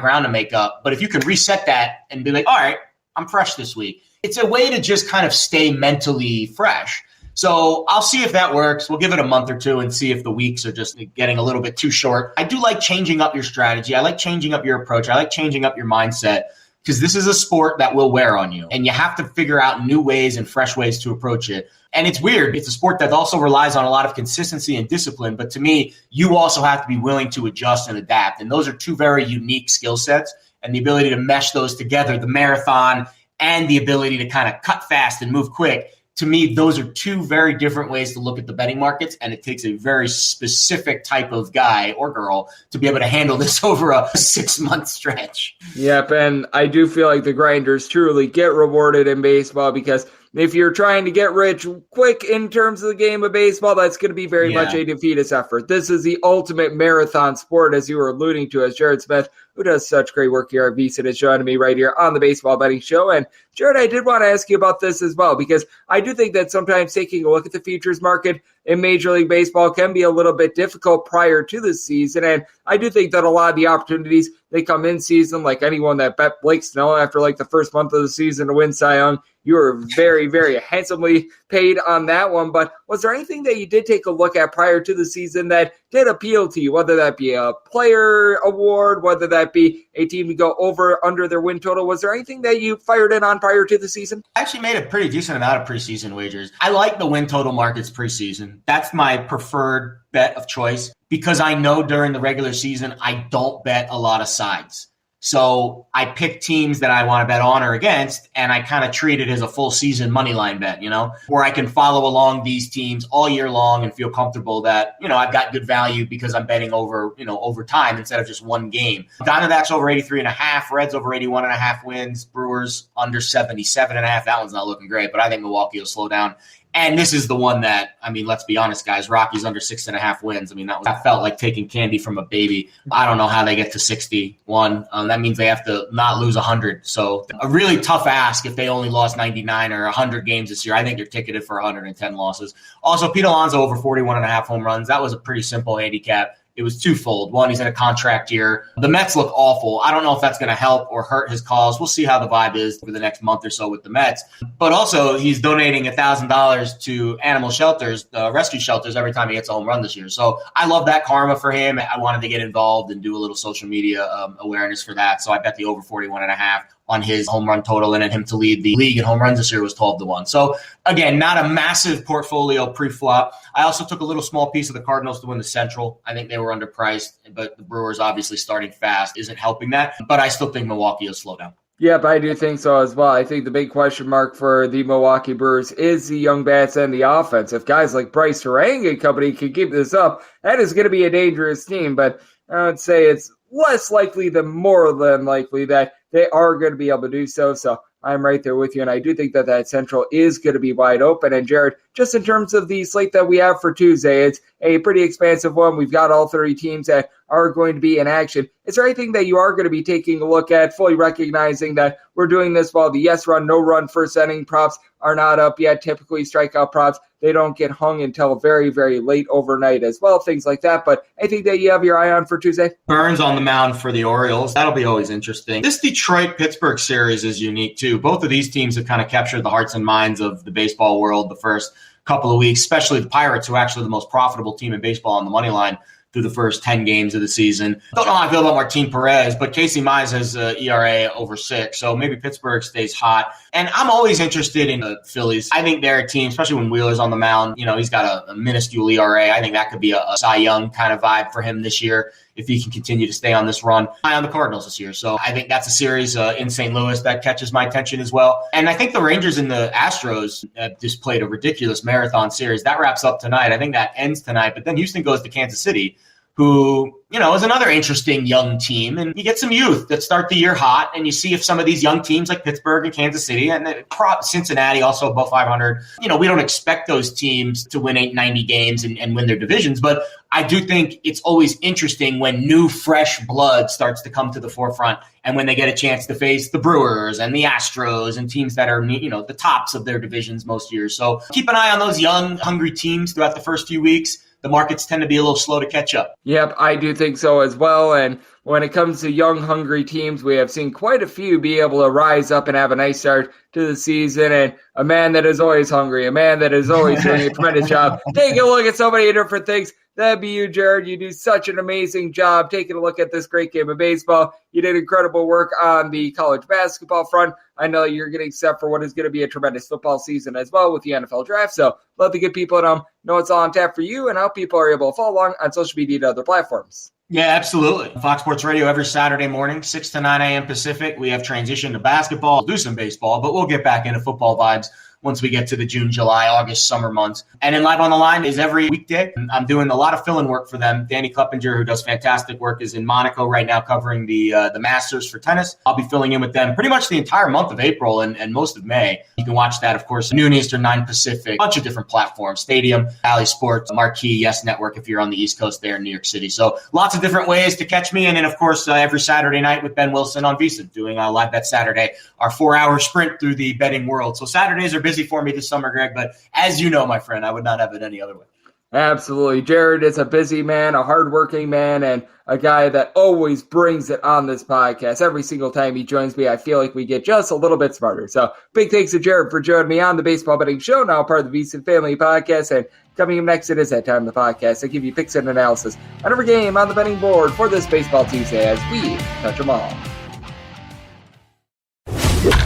ground to make up. But if you can reset that and be like, all right, I'm fresh this week, it's a way to just kind of stay mentally fresh. So I'll see if that works. We'll give it a month or two and see if the weeks are just getting a little bit too short. I do like changing up your strategy. I like changing up your approach. I like changing up your mindset because this is a sport that will wear on you. And you have to figure out new ways and fresh ways to approach it. And it's weird. It's a sport that also relies on a lot of consistency and discipline. But to me, you also have to be willing to adjust and adapt. And those are two very unique skill sets. And the ability to mesh those together, the marathon and the ability to kind of cut fast and move quick. To me, those are two very different ways to look at the betting markets. And it takes a very specific type of guy or girl to be able to handle this over a 6-month stretch. Yep. And I do feel like the grinders truly get rewarded in baseball because if you're trying to get rich quick in terms of the game of baseball, that's going to be very much a defeatist effort. This is the ultimate marathon sport, as you were alluding to, as Jared Smith, who does such great work here at VSIN, is joining me right here on the Baseball Betting Show. And Jared, I did want to ask you about this as well, because I do think that sometimes taking a look at the futures market in Major League Baseball can be a little bit difficult prior to the season. And I do think that a lot of the opportunities, they come in season, like anyone that bet Blake Snell after like the first month of the season to win Cy Young. You were very, very handsomely paid on that one. But was there anything that you did take a look at prior to the season that did appeal to you, whether that be a player award, whether that be a team to go over, under their win total? Was there anything that you fired in on prior to the season? I actually made a pretty decent amount of preseason wagers. I like the win total markets preseason. That's my preferred bet of choice because I know during the regular season, I don't bet a lot of sides. So I pick teams that I want to bet on or against, and I kind of treat it as a full season money line bet, where I can follow along these teams all year long and feel comfortable that, I've got good value because I'm betting over, over time instead of just one game. Diamondbacks over 83.5, Reds over 81.5 wins, Brewers under 77.5. That one's not looking great, but I think Milwaukee will slow down. And this is the one that, let's be honest, guys, Rockies under 6.5 wins. That felt like taking candy from a baby. I don't know how they get to 61. That means they have to not lose 100. So a really tough ask if they only lost 99 or 100 games this year. I think they're ticketed for 110 losses. Also, Pete Alonso over 41.5 home runs. That was a pretty simple handicap. It was twofold. One, he's in a contract year. The Mets look awful. I don't know if that's going to help or hurt his cause. We'll see how the vibe is for the next month or so with the Mets. But also, he's donating $1,000 to animal shelters, rescue shelters, every time he hits a home run this year. So I love that karma for him. I wanted to get involved and do a little social media awareness for that. So I bet the over 41.5 on his home run total, and then him to lead the league in home runs this year was 12-1. So again, not a massive portfolio pre-flop. I also took a little small piece of the Cardinals to win the Central. I think they were underpriced, but the Brewers obviously starting fast isn't helping that. But I still think Milwaukee will slow down. Yep, I do think so as well. I think the big question mark for the Milwaukee Brewers is the young bats and the offense. If guys like Bryce Harang and company can keep this up, that is going to be a dangerous team. But I would say it's less likely than more than likely that they are going to be able to do so. So I'm right there with you. And I do think that Central is going to be wide open. And Jared, just in terms of the slate that we have for Tuesday, it's a pretty expansive one. We've got all 30 teams that are going to be in action. Is there anything that you are going to be taking a look at, fully recognizing that we're doing this while the yes run, no run first inning props are not up yet? Typically strikeout props, they don't get hung until very, very late overnight as well, things like that. But anything that you have your eye on for Tuesday? Burns on the mound for the Orioles. That'll be always interesting. This Detroit-Pittsburgh series is unique, too. Both of these teams have kind of captured the hearts and minds of the baseball world the first couple of weeks, especially the Pirates, who are actually the most profitable team in baseball on the money line through the first 10 games of the season. Don't know how I feel about Martin Perez, but Casey Mize has ERA over 6, so maybe Pittsburgh stays hot. And I'm always interested in the Phillies. I think they're a team, especially when Wheeler's on the mound. You know, he's got a minuscule ERA. I think that could be a Cy Young kind of vibe for him this year if he can continue to stay on this run. High on the Cardinals this year. So I think that's a series in St. Louis that catches my attention as well. And I think the Rangers and the Astros just played a ridiculous marathon series. That wraps up tonight. I think that ends tonight. But then Houston goes to Kansas City, who, you know, is another interesting young team. And you get some youth that start the year hot, and you see if some of these young teams like Pittsburgh and Kansas City and Cincinnati also above 500, you know, we don't expect those teams to win 90 games and win their divisions. But I do think it's always interesting when new, fresh blood starts to come to the forefront and when they get a chance to face the Brewers and the Astros and teams that are, you know, the tops of their divisions most years. So keep an eye on those young, hungry teams throughout the first few weeks. The markets tend to be a little slow to catch up. Yep, I do think so as well. And when it comes to young, hungry teams, we have seen quite a few be able to rise up and have a nice start to the season. And a man that is always hungry, a man that is always doing a tremendous job, taking a look at so many different things. That'd be you, Jared. You do such an amazing job taking a look at this great game of baseball. You did incredible work on the college basketball front. I know you're getting set for what is going to be a tremendous football season as well with the NFL draft. So let the good people at home know it's all on tap for you and how people are able to follow along on social media and other platforms. Yeah, absolutely. Fox Sports Radio every Saturday morning, 6 to 9 a.m. Pacific. We have transitioned to basketball, do some baseball, but we'll get back into football vibes once we get to the June, July, August, summer months. And then Live on the Line is every weekday. I'm doing a lot of fill-in work for them. Danny Kleppinger, who does fantastic work, is in Monaco right now covering the Masters for tennis. I'll be filling in with them pretty much the entire month of April and most of May. You can watch that, of course, noon Eastern, 9 Pacific, a bunch of different platforms, Stadium, Valley Sports, Marquee, Yes Network if you're on the East Coast there in New York City. So lots of different ways to catch me. And then, of course, every Saturday night with Ben Wilson on VSIN, doing Live Bet Saturday, our 4-hour sprint through the betting world. So Saturdays are busy for me this summer, Greg, but as you know, my friend, I would not have it any other way. Absolutely. Jared is a busy man, a hardworking man, and a guy that always brings it on this podcast. Every single time he joins me, I feel like we get just a little bit smarter. So big thanks to Jared for joining me on the Baseball Betting Show, now part of the VSiN Family Podcast. And coming up next, it is that time of the podcast. I give you picks and analysis on every game on the betting board for this Baseball Tuesday as we touch them all.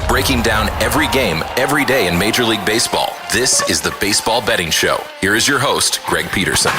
Breaking down every game, every day in Major League Baseball. This is the Baseball Betting Show. Here is your host, Greg Peterson.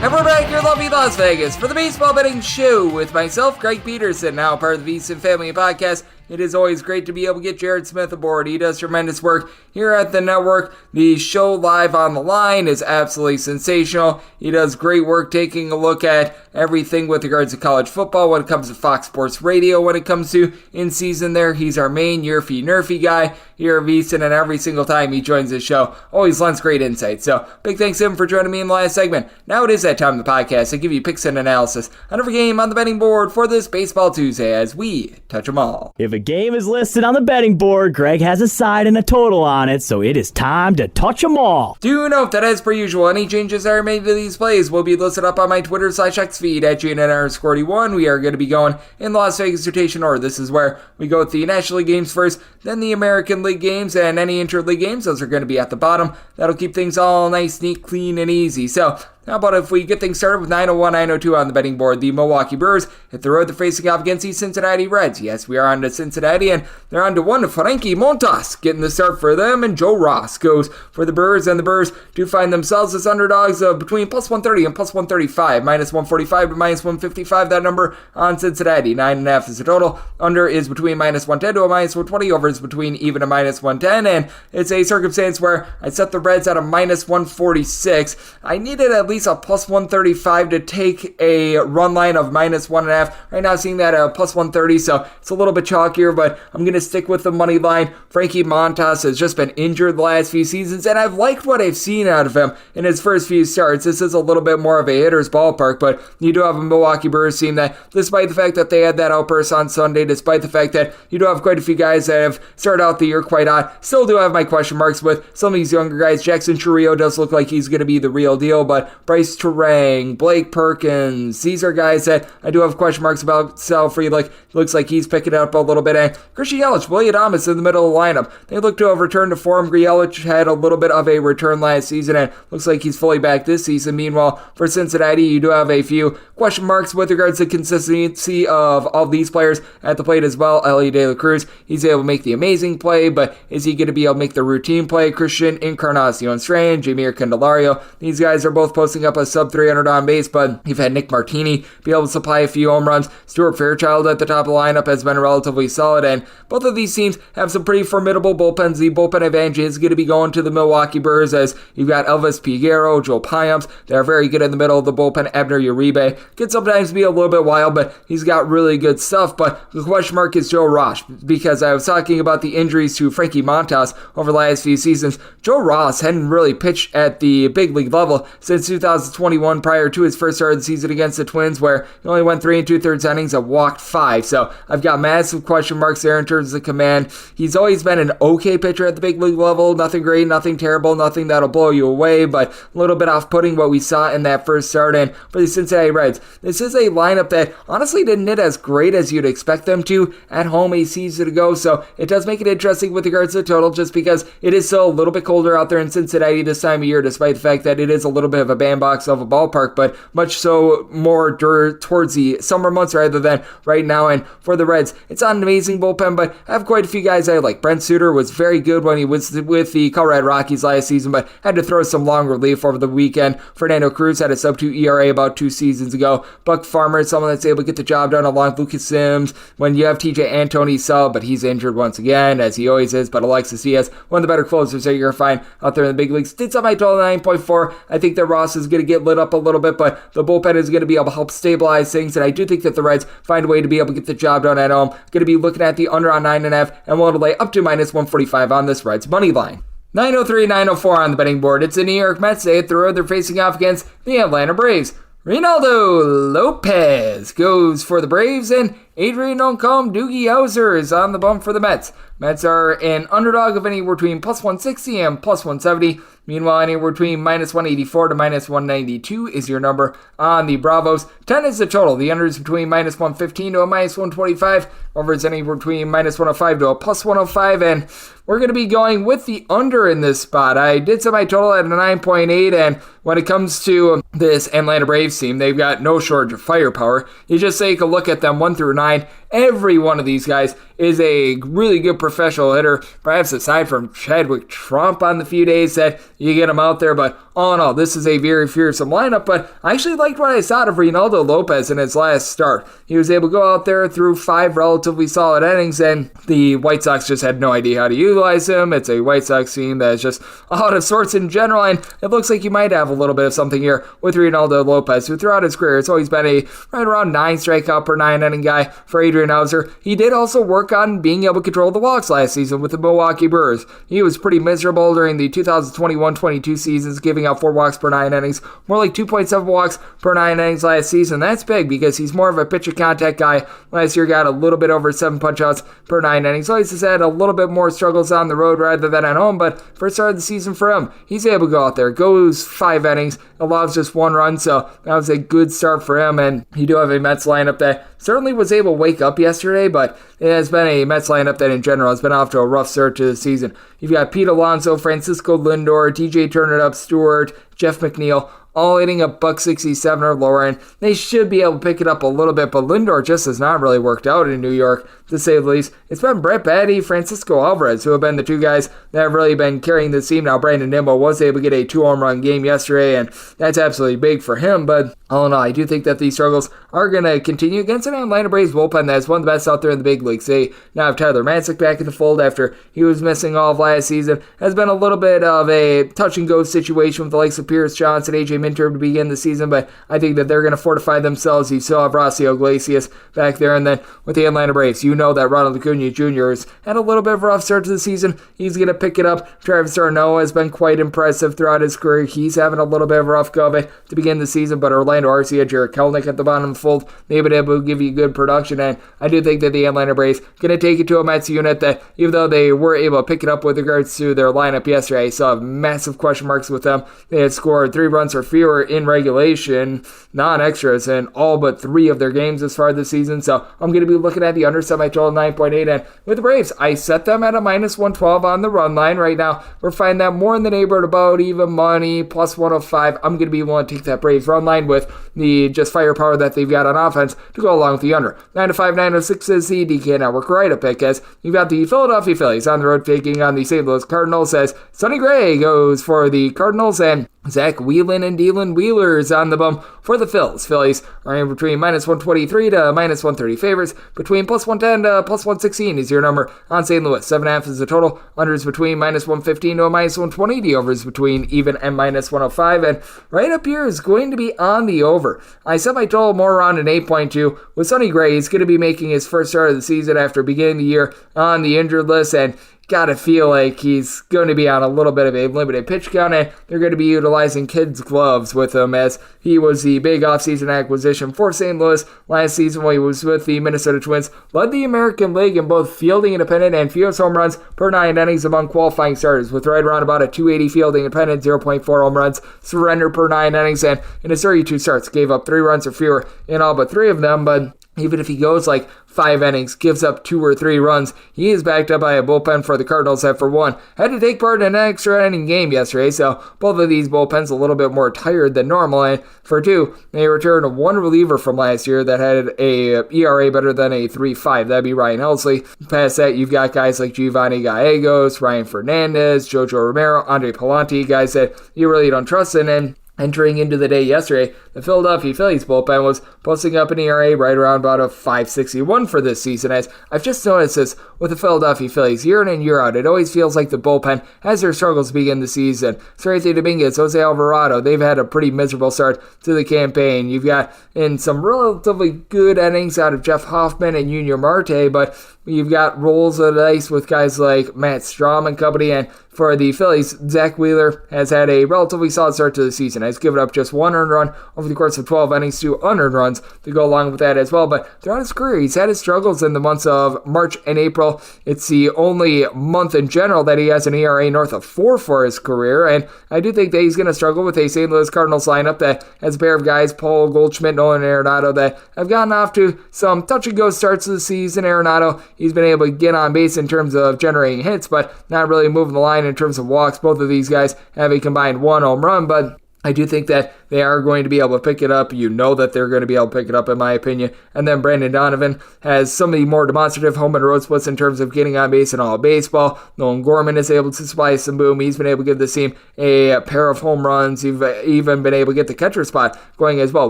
And we're back here in lovely Las Vegas for the Baseball Betting Show with myself, Greg Peterson, now part of the VSiN Family Podcast. It is always great to be able to get Jared Smith aboard. He does tremendous work here at the network. The show Live on the Line is absolutely sensational. He does great work taking a look at everything with regards to college football when it comes to Fox Sports Radio. When it comes to in season there, he's our main Yerfy Nerfy guy here at VSiN, and every single time he joins the show, always lends great insight. So big thanks to him for joining me in the last segment. Now it is that time of the podcast. I give you picks and analysis on every game on the betting board for this Baseball Tuesday as we touch them all. If a game is listed on the betting board, Greg has a side and a total on it, so it is time to touch them all. Do note that as per usual, any changes that are made to these plays will be listed up on my Twitter/X feed at GNN_41. We are going to be going in the Las Vegas rotation order. This is where we go with the National League games first, then the American League games, and any interleague games. Those are going to be at the bottom. That'll keep things all nice, neat, clean, and easy. So how about if we get things started with 901, 902 on the betting board? The Milwaukee Brewers hit the road. They're facing off against the Cincinnati Reds. Yes, we are on to Cincinnati, and they're on to one Frankie Montas getting the start for them, and Joe Ross goes for the Brewers, and the Brewers do find themselves as underdogs of between plus 130 and plus 135, minus 145 to minus 155, that number on Cincinnati. 9.5 is the total. Under is between minus 110 to a minus 120. Over is between even a minus 110, and it's a circumstance where I set the Reds at a minus 146. I needed at least least a plus 135 to take a run line of minus 1.5. Right now, seeing that at plus 130, so it's a little bit chalkier, but I'm going to stick with the money line. Frankie Montas has just been injured the last few seasons, and I've liked what I've seen out of him in his first few starts. This is a little bit more of a hitter's ballpark, but you do have a Milwaukee Brewers team that, despite the fact that they had that outburst on Sunday, despite the fact that you do have quite a few guys that have started out the year quite hot, still do have my question marks with some of these younger guys. Jackson Chourio does look like he's going to be the real deal, but Bryce Terang, Blake Perkins, these are guys that I do have question marks about. Sal Frelick looks like he's picking it up a little bit, and Christian Yelich, William Adames in the middle of the lineup. They look to have returned to form. Yelich had a little bit of a return last season, and looks like he's fully back this season. Meanwhile, for Cincinnati, you do have a few question marks with regards to consistency of all these players at the plate as well. Ellie De La Cruz, he's able to make the amazing play, but is he going to be able to make the routine play? Christian Encarnacion Strand, Jameer Candelario, these guys are both posting up a sub 300 on base, but you've had Nick Martini be able to supply a few home runs. Stuart Fairchild at the top of the lineup has been relatively solid, and both of these teams have some pretty formidable bullpens. The bullpen advantage is going to be going to the Milwaukee Brewers, as you've got Elvis Peguero, Joel Payamps. They're very good in the middle of the bullpen. Abner Uribe can sometimes be a little bit wild, but he's got really good stuff. But the question mark is Joe Ross, because I was talking about the injuries to Frankie Montas over the last few seasons. Joe Ross hadn't really pitched at the big league level since 2021, prior to his first start of the season against the Twins, where he only went 3 2/3 innings and walked 5. So I've got massive question marks there in terms of command. He's always been an okay pitcher at the big league level. Nothing great, nothing terrible, nothing that'll blow you away, but a little bit off-putting what we saw in that first start. And for the Cincinnati Reds, this is a lineup that honestly didn't hit as great as you'd expect them to at home a season ago, so it does make it interesting with regards to the total, just because it is still a little bit colder out there in Cincinnati this time of year, despite the fact that it is a little bit of a bandbox of a ballpark, but much so more towards the summer months rather than right now. And for the Reds, it's not an amazing bullpen, but I have quite a few guys I like. Brent Suter was very good when he was with the Colorado Rockies last season, but had to throw some long relief over the weekend. Fernando Cruz had a sub-2 ERA about 2 seasons ago. Buck Farmer is someone that's able to get the job done along with Lucas Sims. When you have TJ Antoni sub, but he's injured once again, as he always is, but Alexis Diaz, one of the better closers that you're going to find out there in the big leagues. Did some I total 9.4. I think that Ross is going to get lit up a little bit, but the bullpen is going to be able to help stabilize things, and I do think that the Reds find a way to be able to get the job done at home. Going to be looking at the under on 9.5, and we'll lay up to minus 145 on this Reds money line. 903, 904 on the betting board. It's the New York Mets. They hit the road. They're facing off against the Atlanta Braves. Reynaldo Lopez goes for the Braves, and Adrian Oncom Doogie Howser is on the bump for the Mets. Mets are an underdog of anywhere between plus 160 and plus 170. Meanwhile, anywhere between minus 184 to minus 192 is your number on the Bravos. 10 is the total. The under is between minus 115 to a minus 125. Over is anywhere between minus 105 to a plus 105. And we're going to be going with the under in this spot. I did set my total at a 9.8. And when it comes to this Atlanta Braves team, they've got no shortage of firepower. You just take a look at them 1 through 9. Every one of these guys is a really good professional hitter, perhaps aside from Chadwick Trump on the few days that you get him out there. But all in all, this is a very fearsome lineup. But I actually liked what I saw of Reynaldo Lopez in his last start. He was able to go out there through 5 relatively solid innings, and the White Sox just had no idea how to utilize him. It's a White Sox team that is just out of sorts in general, and it looks like you might have a little bit of something here with Reynaldo Lopez, who throughout his career has always been a right around 9 strikeout per 9 inning guy for Adrian Howser. He did also work on being able to control the walks last season with the Milwaukee Brewers. He was pretty miserable during the 2021-22 seasons, giving out 4 walks per 9 innings, more like 2.7 walks per 9 innings last season. That's big because he's more of a pitcher contact guy. Last year got a little bit over 7 punch-outs per 9 innings. Always has had a little bit more struggles on the road rather than at home, but first start of the season for him, he's able to go out there, goes 5 innings, allows just 1 run, so that was a good start for him. And you do have a Mets lineup that certainly was able to wake up yesterday, but it has been a Mets lineup that in general has been off to a rough start to the season. You've got Pete Alonso, Francisco Lindor, DJ Turner-Up Stewart, Jeff McNeil, all hitting a $167 or lower, and they should be able to pick it up a little bit, but Lindor just has not really worked out in New York, to say the least. It's been Brett Baty, Francisco Alvarez, who have been the 2 guys that have really been carrying the team. Now, Brandon Nimmo was able to get a 2 home run game yesterday, and that's absolutely big for him, but all in all, I do think that these struggles are going to continue against an Atlanta Braves bullpen that is one of the best out there in the big leagues. They now have Tyler Matzik back in the fold after he was missing all of last season. Has been a little bit of a touch-and-go situation with the likes of Pierce Johnson, AJ Minter to begin the season, but I think that they're going to fortify themselves. You still have Rocio Iglesias back there, and then with the Atlanta Braves, you know that Ronald Acuna Jr. has had a little bit of a rough start to the season. He's going to pick it up. Travis d'Arnaud has been quite impressive throughout his career. He's having a little bit of a rough go of it to begin the season, but Orlando Arcia, Jarred Kelenic at the bottom of the fold, they've been able to give you good production, and I do think that the Atlanta Braves going to take it to a Mets unit that, even though they were able to pick it up with regards to their lineup yesterday, I saw massive question marks with them. They had scored 3 runs or fewer in regulation, non-extras, in all but 3 of their games as far this season, so I'm going to be looking at the under semi-total 9.8, and with the Braves, I set them at a minus 112 on the run line. Right now, we're finding that more in the neighborhood about even money, plus 105. I'm going to be willing to take that Braves run line with the just firepower that they've got on offense to go along with the under. 905, 906 is the DK Network write-up pick, as you've got the Philadelphia Phillies on the road taking on the St. Louis Cardinals, as Sonny Gray goes for the Cardinals, and Zach Whelan and Dylan Wheeler's on the bum for the Phils. Phillies are in between minus 123 to minus 130 favorites. Between plus 110 to plus 116 is your number on St. Louis. 7.5 is the total. Unders between minus 115 to a minus 120. The overs between even and minus 105. And right up here is going to be on the over. I set my total more around an 8.2 with Sonny Gray. He's going to be making his first start of the season after beginning the year on the injured list, and gotta feel like he's going to be on a little bit of a limited pitch count, and they're going to be utilizing kids' gloves with him, as he was the big offseason acquisition for St. Louis last season while he was with the Minnesota Twins. Led the American League in both fielding independent and fewest home runs per 9 innings among qualifying starters, with right around about a 280 fielding independent, 0.4 home runs surrendered per 9 innings, and in his 32 starts, gave up 3 runs or fewer in all but 3 of them, but even if he goes like 5 innings, gives up 2 or 3 runs, he is backed up by a bullpen for the Cardinals that, for one, had to take part in an extra inning game yesterday, so both of these bullpens a little bit more tired than normal, and for 2, they returned 1 reliever from last year that had a ERA better than a 3.5. That'd be Ryan Helsley. Past that, you've got guys like Giovanni Gallegos, Ryan Fernandez, Jojo Romero, Andre Palante, guys that you really don't trust in, and entering into the day yesterday, the Philadelphia Phillies bullpen was posting up an ERA right around about a 5.61 for this season, as I've just noticed this with the Philadelphia Phillies year in and year out. It always feels like the bullpen has their struggles to begin the season. Cerrito Dominguez, Jose Alvarado, they've had a pretty miserable start to the campaign. You've got in some relatively good innings out of Jeff Hoffman and Junior Marte, but you've got rolls of the dice with guys like Matt Strahm and company, and for the Phillies, Zach Wheeler has had a relatively solid start to the season. Has given up just 1 earned run over the course of 12 innings, 2 unearned runs to go along with that as well. But throughout his career, he's had his struggles in the months of March and April. It's the only month in general that he has an ERA north of 4 for his career, and I do think that he's going to struggle with a St. Louis Cardinals lineup that has a pair of guys, Paul Goldschmidt, Nolan Arenado, that have gotten off to some touch-and-go starts of the season. Arenado, he's been able to get on base in terms of generating hits, but not really moving the line in terms of walks. Both of these guys have a combined 1 home run, but I do think that they are going to be able to pick it up. You know that they're going to be able to pick it up, in my opinion. And then Brandon Donovan has some of the more demonstrative home and road splits in terms of getting on base in all baseball. Nolan Gorman is able to supply some boom. He's been able to give this team a pair of home runs. You've even been able to get the catcher spot going as well.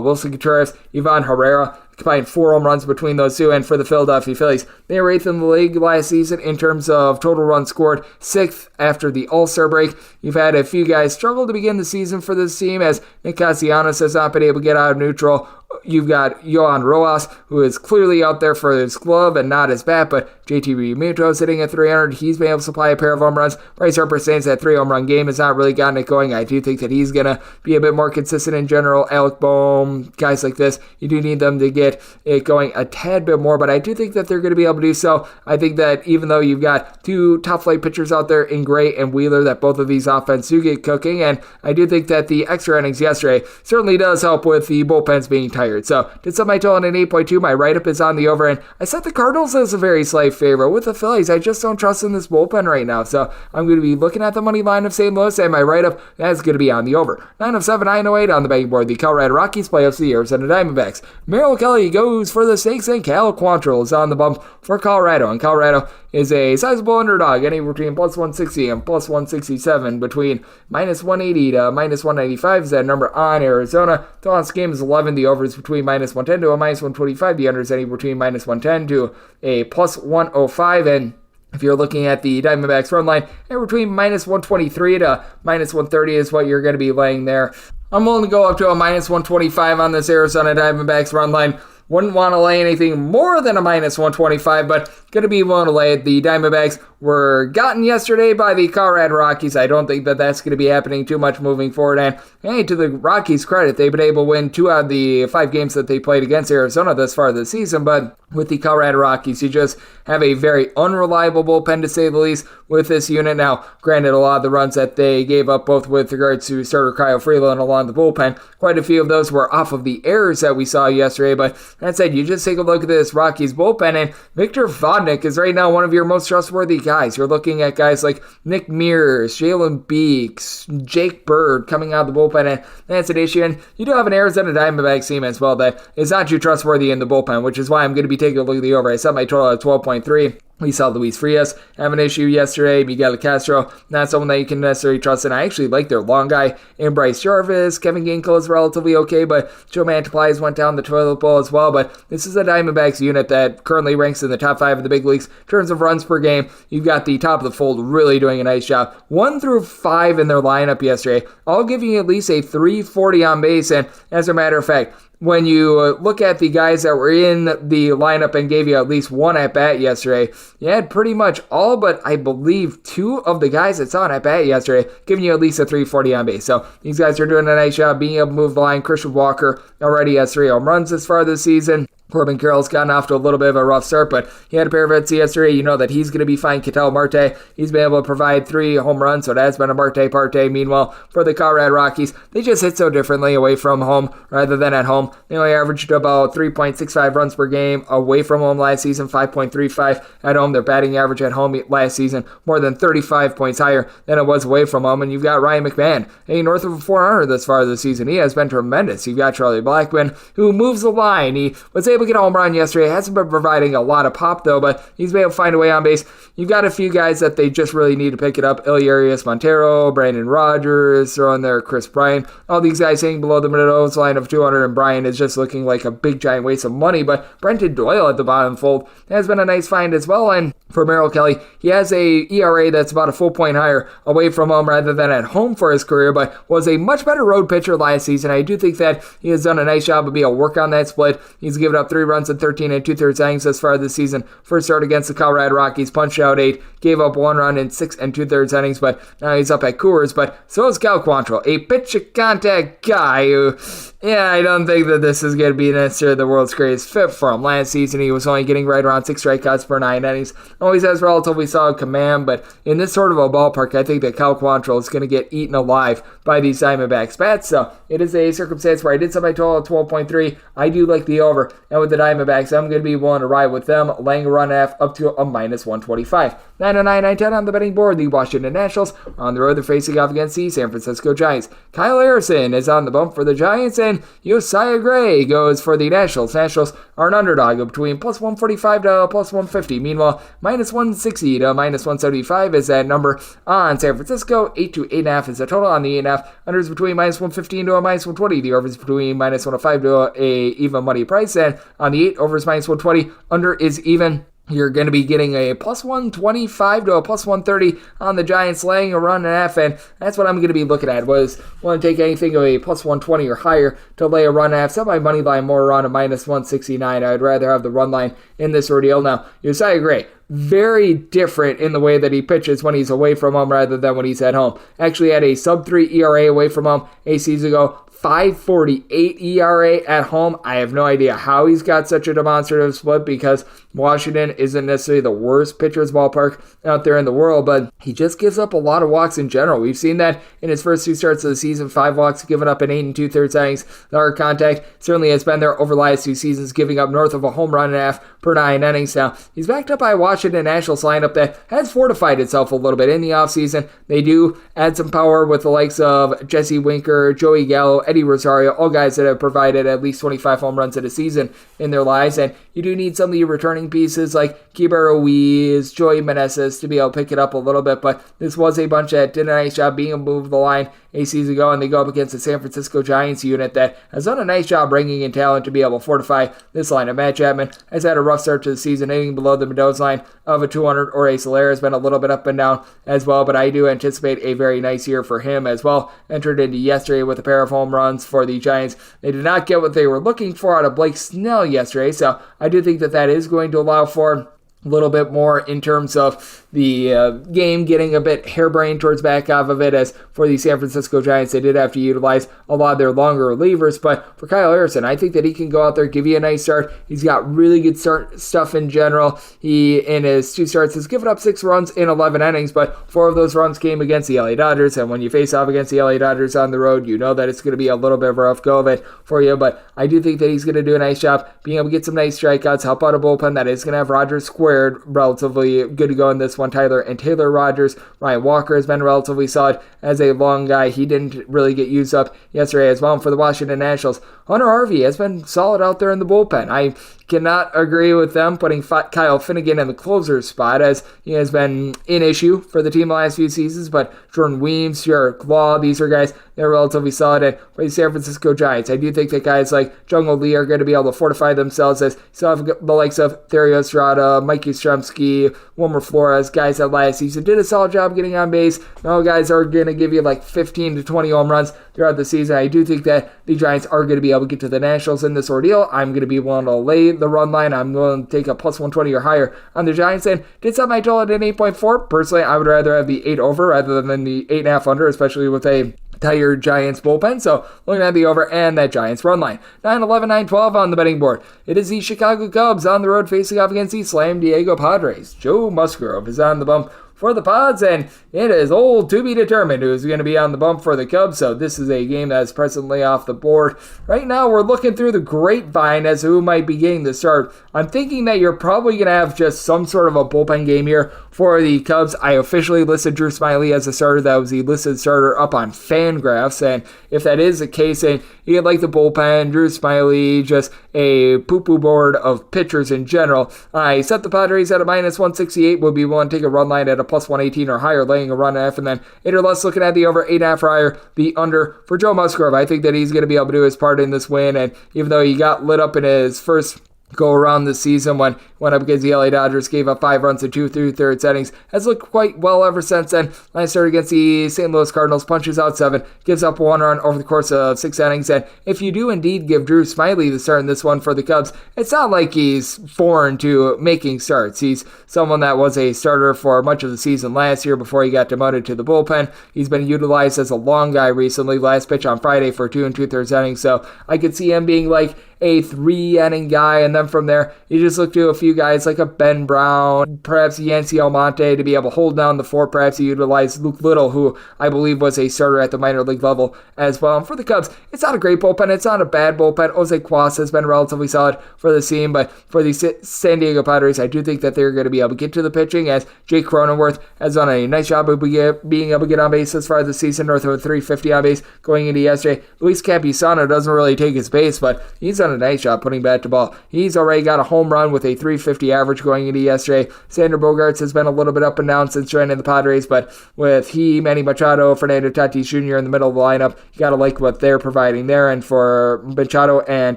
Wilson Contreras, Ivan Herrera, combined 4 home runs between those two. And for the Philadelphia Phillies, they were 8th in the league last season in terms of total runs scored, 6th after the All-Star break. You've had a few guys struggle to begin the season for this team, as Nick Castellanos has not been able to get out of neutral. You've got Yohan Rojas, who is clearly out there for his glove and not his bat, but JT Realmuto sitting at 300. He's been able to supply a pair of home runs. Bryce Harper stands that 3 home run game, has not really gotten it going. I do think that he's going to be a bit more consistent in general. Alec Boehm, guys like this, you do need them to get it going a tad bit more, but I do think that they're going to be able to do so. I think that even though you've got 2 top flight pitchers out there in Gray and Wheeler, that both of these offenses do get cooking, and I do think that the extra innings yesterday certainly does help with the bullpens being tired. tired. So did set my total at 8.2. My write-up is on the over, and I set the Cardinals as a very slight favorite. With the Phillies, I just don't trust in this bullpen right now. So I'm going to be looking at the money line of St. Louis, and my write-up is going to be on the over. 907, 908 on the betting board. The Colorado Rockies playoffs, the Arizona Diamondbacks. Merrill Kelly goes for the Snakes, and Cal Quantrill is on the bump for Colorado. And Colorado is a sizable underdog, anywhere between plus 160 and plus 167, between minus 180 to minus 195 is that number on Arizona. The last game is 11. The over is between minus 110 to a minus 125. The under is anywhere between minus 110 to a plus 105. And if you're looking at the Diamondbacks run line, anywhere between minus 123 to minus 130 is what you're going to be laying there. I'm willing to go up to a minus 125 on this Arizona Diamondbacks run line. Wouldn't want to lay anything more than a minus 125, but going to be willing to lay it. The Diamondbacks were gotten yesterday by the Colorado Rockies. I don't think that that's going to be happening too much moving forward. And hey, to the Rockies' credit, they've been able to win 2 out of the 5 games that they played against Arizona thus far this season. But with the Colorado Rockies, you just have a very unreliable bullpen, to say the least, with this unit. Now, granted, a lot of the runs that they gave up, both with regards to starter Kyle Freeland along the bullpen, quite a few of those were off of the errors that we saw yesterday. But that said, you just take a look at this Rockies bullpen, and Victor Vodnik is right now one of your most trustworthy guys. You're looking at guys like Nick Mears, Jalen Beeks, Jake Bird coming out of the bullpen, and that's an issue. And you do have an Arizona Diamondbacks team as well that is not too trustworthy in the bullpen, which is why I'm going to be taking a look at the over. I set my total at 12.3. We saw Luis Frias have an issue yesterday. Miguel Castro, not someone that you can necessarily trust. And I actually like their long guy in Bryce Jarvis. Kevin Ginkel is relatively okay, but Joe Mantiply went down the toilet bowl as well. But this is a Diamondbacks unit that currently ranks in the top 5 of the big leagues in terms of runs per game. You've got the top of the fold really doing a nice job. 1 through 5 in their lineup yesterday, all giving you at least a 340 on base. And as a matter of fact, when you look at the guys that were in the lineup and gave you at least 1 at-bat yesterday, you had pretty much all but, I believe, 2 of the guys that saw an at-bat yesterday giving you at least a 340 on base. So these guys are doing a nice job being able to move the line. Christian Walker already has 3 home runs this far this season. Corbin Carroll's gotten off to a little bit of a rough start, but he had a pair of hits yesterday. You know that he's going to be fine. Ketel Marte, he's been able to provide 3 home runs, so it has been a Marte parte. Meanwhile, for the Colorado Rockies, they just hit so differently away from home rather than at home. They only averaged about 3.65 runs per game away from home last season, 5.35 at home. Their batting average at home last season more than 35 points higher than it was away from home. And you've got Ryan McMahon, north of 400 this far this season. He has been tremendous. You've got Charlie Blackmon, who moves the line. He was able to get a home run yesterday. Hasn't been providing a lot of pop, though, but he's been able to find a way on base. You've got a few guys that they just really need to pick it up. Eliarius Montero, Brandon Rogers, throwing there Chris Bryant. All these guys hanging below the middle line of 200, and Bryant is just looking like a big, giant waste of money. But Brenton Doyle at the bottom fold has been a nice find as well. And for Merrill Kelly, he has a ERA that's about a full point higher away from home rather than at home for his career, but was a much better road pitcher last season. I do think that he has done a nice job of being able to work on that split. He's given up 3 runs in 13 and 2/3 innings thus far this season. First start against the Colorado Rockies, punched out 8, gave up 1 run in 6 and 2/3 innings, but now he's up at Coors. But so is Cal Quantrill, a pitch contact guy who, I don't think that this is going to be necessarily the world's greatest fit for him. Last season, he was only getting right around 6 strikeouts per 9 innings. Always has relatively solid command, but in this sort of a ballpark, I think that Cal Quantrill is going to get eaten alive by these Diamondbacks bats. So it is a circumstance where I did set my total at 12.3. I do like the over, and with the Diamondbacks, I'm going to be willing to ride with them, laying a run half up to a minus 125. 909, 910 on the betting board. The Washington Nationals on the road. They're facing off against the San Francisco Giants. Kyle Harrison is on the bump for the Giants, and Josiah Gray goes for the Nationals. Nationals are an underdog of between plus 145 to plus 150. Meanwhile, minus 160 to minus 175 is that number on San Francisco. 8 to 8.5 is the total on the 8.5. Unders between minus 115 to a minus 120. The overs between minus 105 to a even money price. And on the 8, overs minus 120. Under is even. You're going to be getting a plus 125 to a plus 130 on the Giants, laying a run and a half, and that's what I'm going to be looking at. Was want to take anything of a plus 120 or higher to lay a run and a half. Set my money line more around a minus 169. I'd rather have the run line in this ordeal. Now, Josiah Gray, very different in the way that he pitches when he's away from home rather than when he's at home. Actually had a sub-3 ERA away from home a season ago, 5.48 ERA at home. I have no idea how he's got such a demonstrative split because Washington isn't necessarily the worst pitcher's ballpark out there in the world, but he just gives up a lot of walks in general. We've seen that in his first 2 starts of the season, 5 walks given up in 8 2/3 innings. The hard contact certainly has been there over the last 2 seasons, giving up north of a home run and a half per 9 innings. Now, he's backed up by a Washington Nationals lineup that has fortified itself a little bit in the offseason. They do add some power with the likes of Jesse Winker, Joey Gallo, Eddie Rosario, all guys that have provided at least 25 home runs in a season in their lives, and you do need some of your returning pieces like Keibert Ruiz, Joey Meneses to be able to pick it up a little bit, but this was a bunch that did a nice job being able to move the line a season ago, and they go up against the San Francisco Giants unit that has done a nice job bringing in talent to be able to fortify this line. Matt Chapman has had a rough start to the season, hitting below the Mendoza line of a 200, or a Soler has been a little bit up and down as well, but I do anticipate a very nice year for him as well. Entered into yesterday with a pair of home runs for the Giants. They did not get what they were looking for out of Blake Snell yesterday, so I do think that is going to allow for a little bit more in terms of the game getting a bit harebrained towards back half of it, as for the San Francisco Giants, they did have to utilize a lot of their longer relievers, but for Kyle Harrison, I think that he can go out there, give you a nice start. He's got really good stuff in general. He, in his 2 starts, has given up 6 runs in 11 innings, but 4 of those runs came against the LA Dodgers, and when you face off against the LA Dodgers on the road, you know that it's going to be a little bit of a rough go of it for you, but I do think that he's going to do a nice job being able to get some nice strikeouts, help out a bullpen that is going to have Rogers squared relatively good to go in this one. Tyler and Taylor Rogers. Ryan Walker has been relatively solid as a long guy. He didn't really get used up yesterday as well. And for the Washington Nationals, Hunter Harvey has been solid out there in the bullpen. I cannot agree with them putting Kyle Finnegan in the closer spot, as he has been an issue for the team the last few seasons, but Jordan Weems, Jarrett Law, these are guys that are relatively solid. And for the San Francisco Giants, I do think that guys like Jungle Lee are going to be able to fortify themselves, as you still have the likes of Therio Estrada, Mikey Stremski, Wilmer Flores, guys that last season did a solid job getting on base. Now guys are going to give you like 15 to 20 home runs throughout the season. I do think that the Giants are going to be able to get to the Nationals in this ordeal. I'm going to be willing to lay the run line. I'm going to take a plus 120 or higher on the Giants, and did set my total at an 8.4. Personally, I would rather have the 8 over rather than the 8.5 under, especially with a tired Giants bullpen. So looking at the over and that Giants run line. 9-11, 9-12 on the betting board. It is the Chicago Cubs on the road facing off against the Slam Diego Padres. Joe Musgrove is on the bump for the Pods, and it is old to be determined who's going to be on the bump for the Cubs, so this is a game that's presently off the board. Right now, we're looking through the grapevine as to who might be getting the start. I'm thinking that you're probably going to have just some sort of a bullpen game here for the Cubs. I officially listed Drew Smyly as a starter. That was the listed starter up on Fangraphs, and if that is the case, and you get like the bullpen, Drew Smyly, just a poo-poo board of pitchers in general, I set the Padres at a minus 168, would be willing to take a run line at a plus 118 or higher, laying a run and a half, and then 8 or less looking at the over, 8.5 or higher, the under for Joe Musgrove. I think that he's going to be able to do his part in this win, and even though he got lit up in his first go around this season when went up against the LA Dodgers, gave up 5 runs in 2 3/3 innings, has looked quite well ever since then. Last start against the St. Louis Cardinals, punches out 7, gives up 1 run over the course of 6 innings, and if you do indeed give Drew Smyly the start in this one for the Cubs, it's not like he's foreign to making starts. He's someone that was a starter for much of the season last year before he got demoted to the bullpen. He's been utilized as a long guy recently, last pitch on Friday for 2 2/3 innings, so I could see him being like a 3-inning guy, and then from there, you just look to a few guys like a Ben Brown, perhaps Yancy Almonte to be able to hold down the fort. Perhaps you utilize Luke Little, who I believe was a starter at the minor league level as well. And for the Cubs, it's not a great bullpen. It's not a bad bullpen. Jose Cuas has been relatively solid for the team, but for the San Diego Padres, I do think that they're going to be able to get to the pitching, as Jake Cronenworth has done a nice job of being able to get on base as far as the season, north of a 350 on base going into yesterday. Luis Campusano doesn't really take his base, but he's done a nice job putting bat to ball. He's already got a home run with a 350 average going into yesterday. Xander Bogaerts has been a little bit up and down since joining the Padres, but with he, Manny Machado, Fernando Tatis Jr. in the middle of the lineup, you got to like what they're providing there. And for Machado and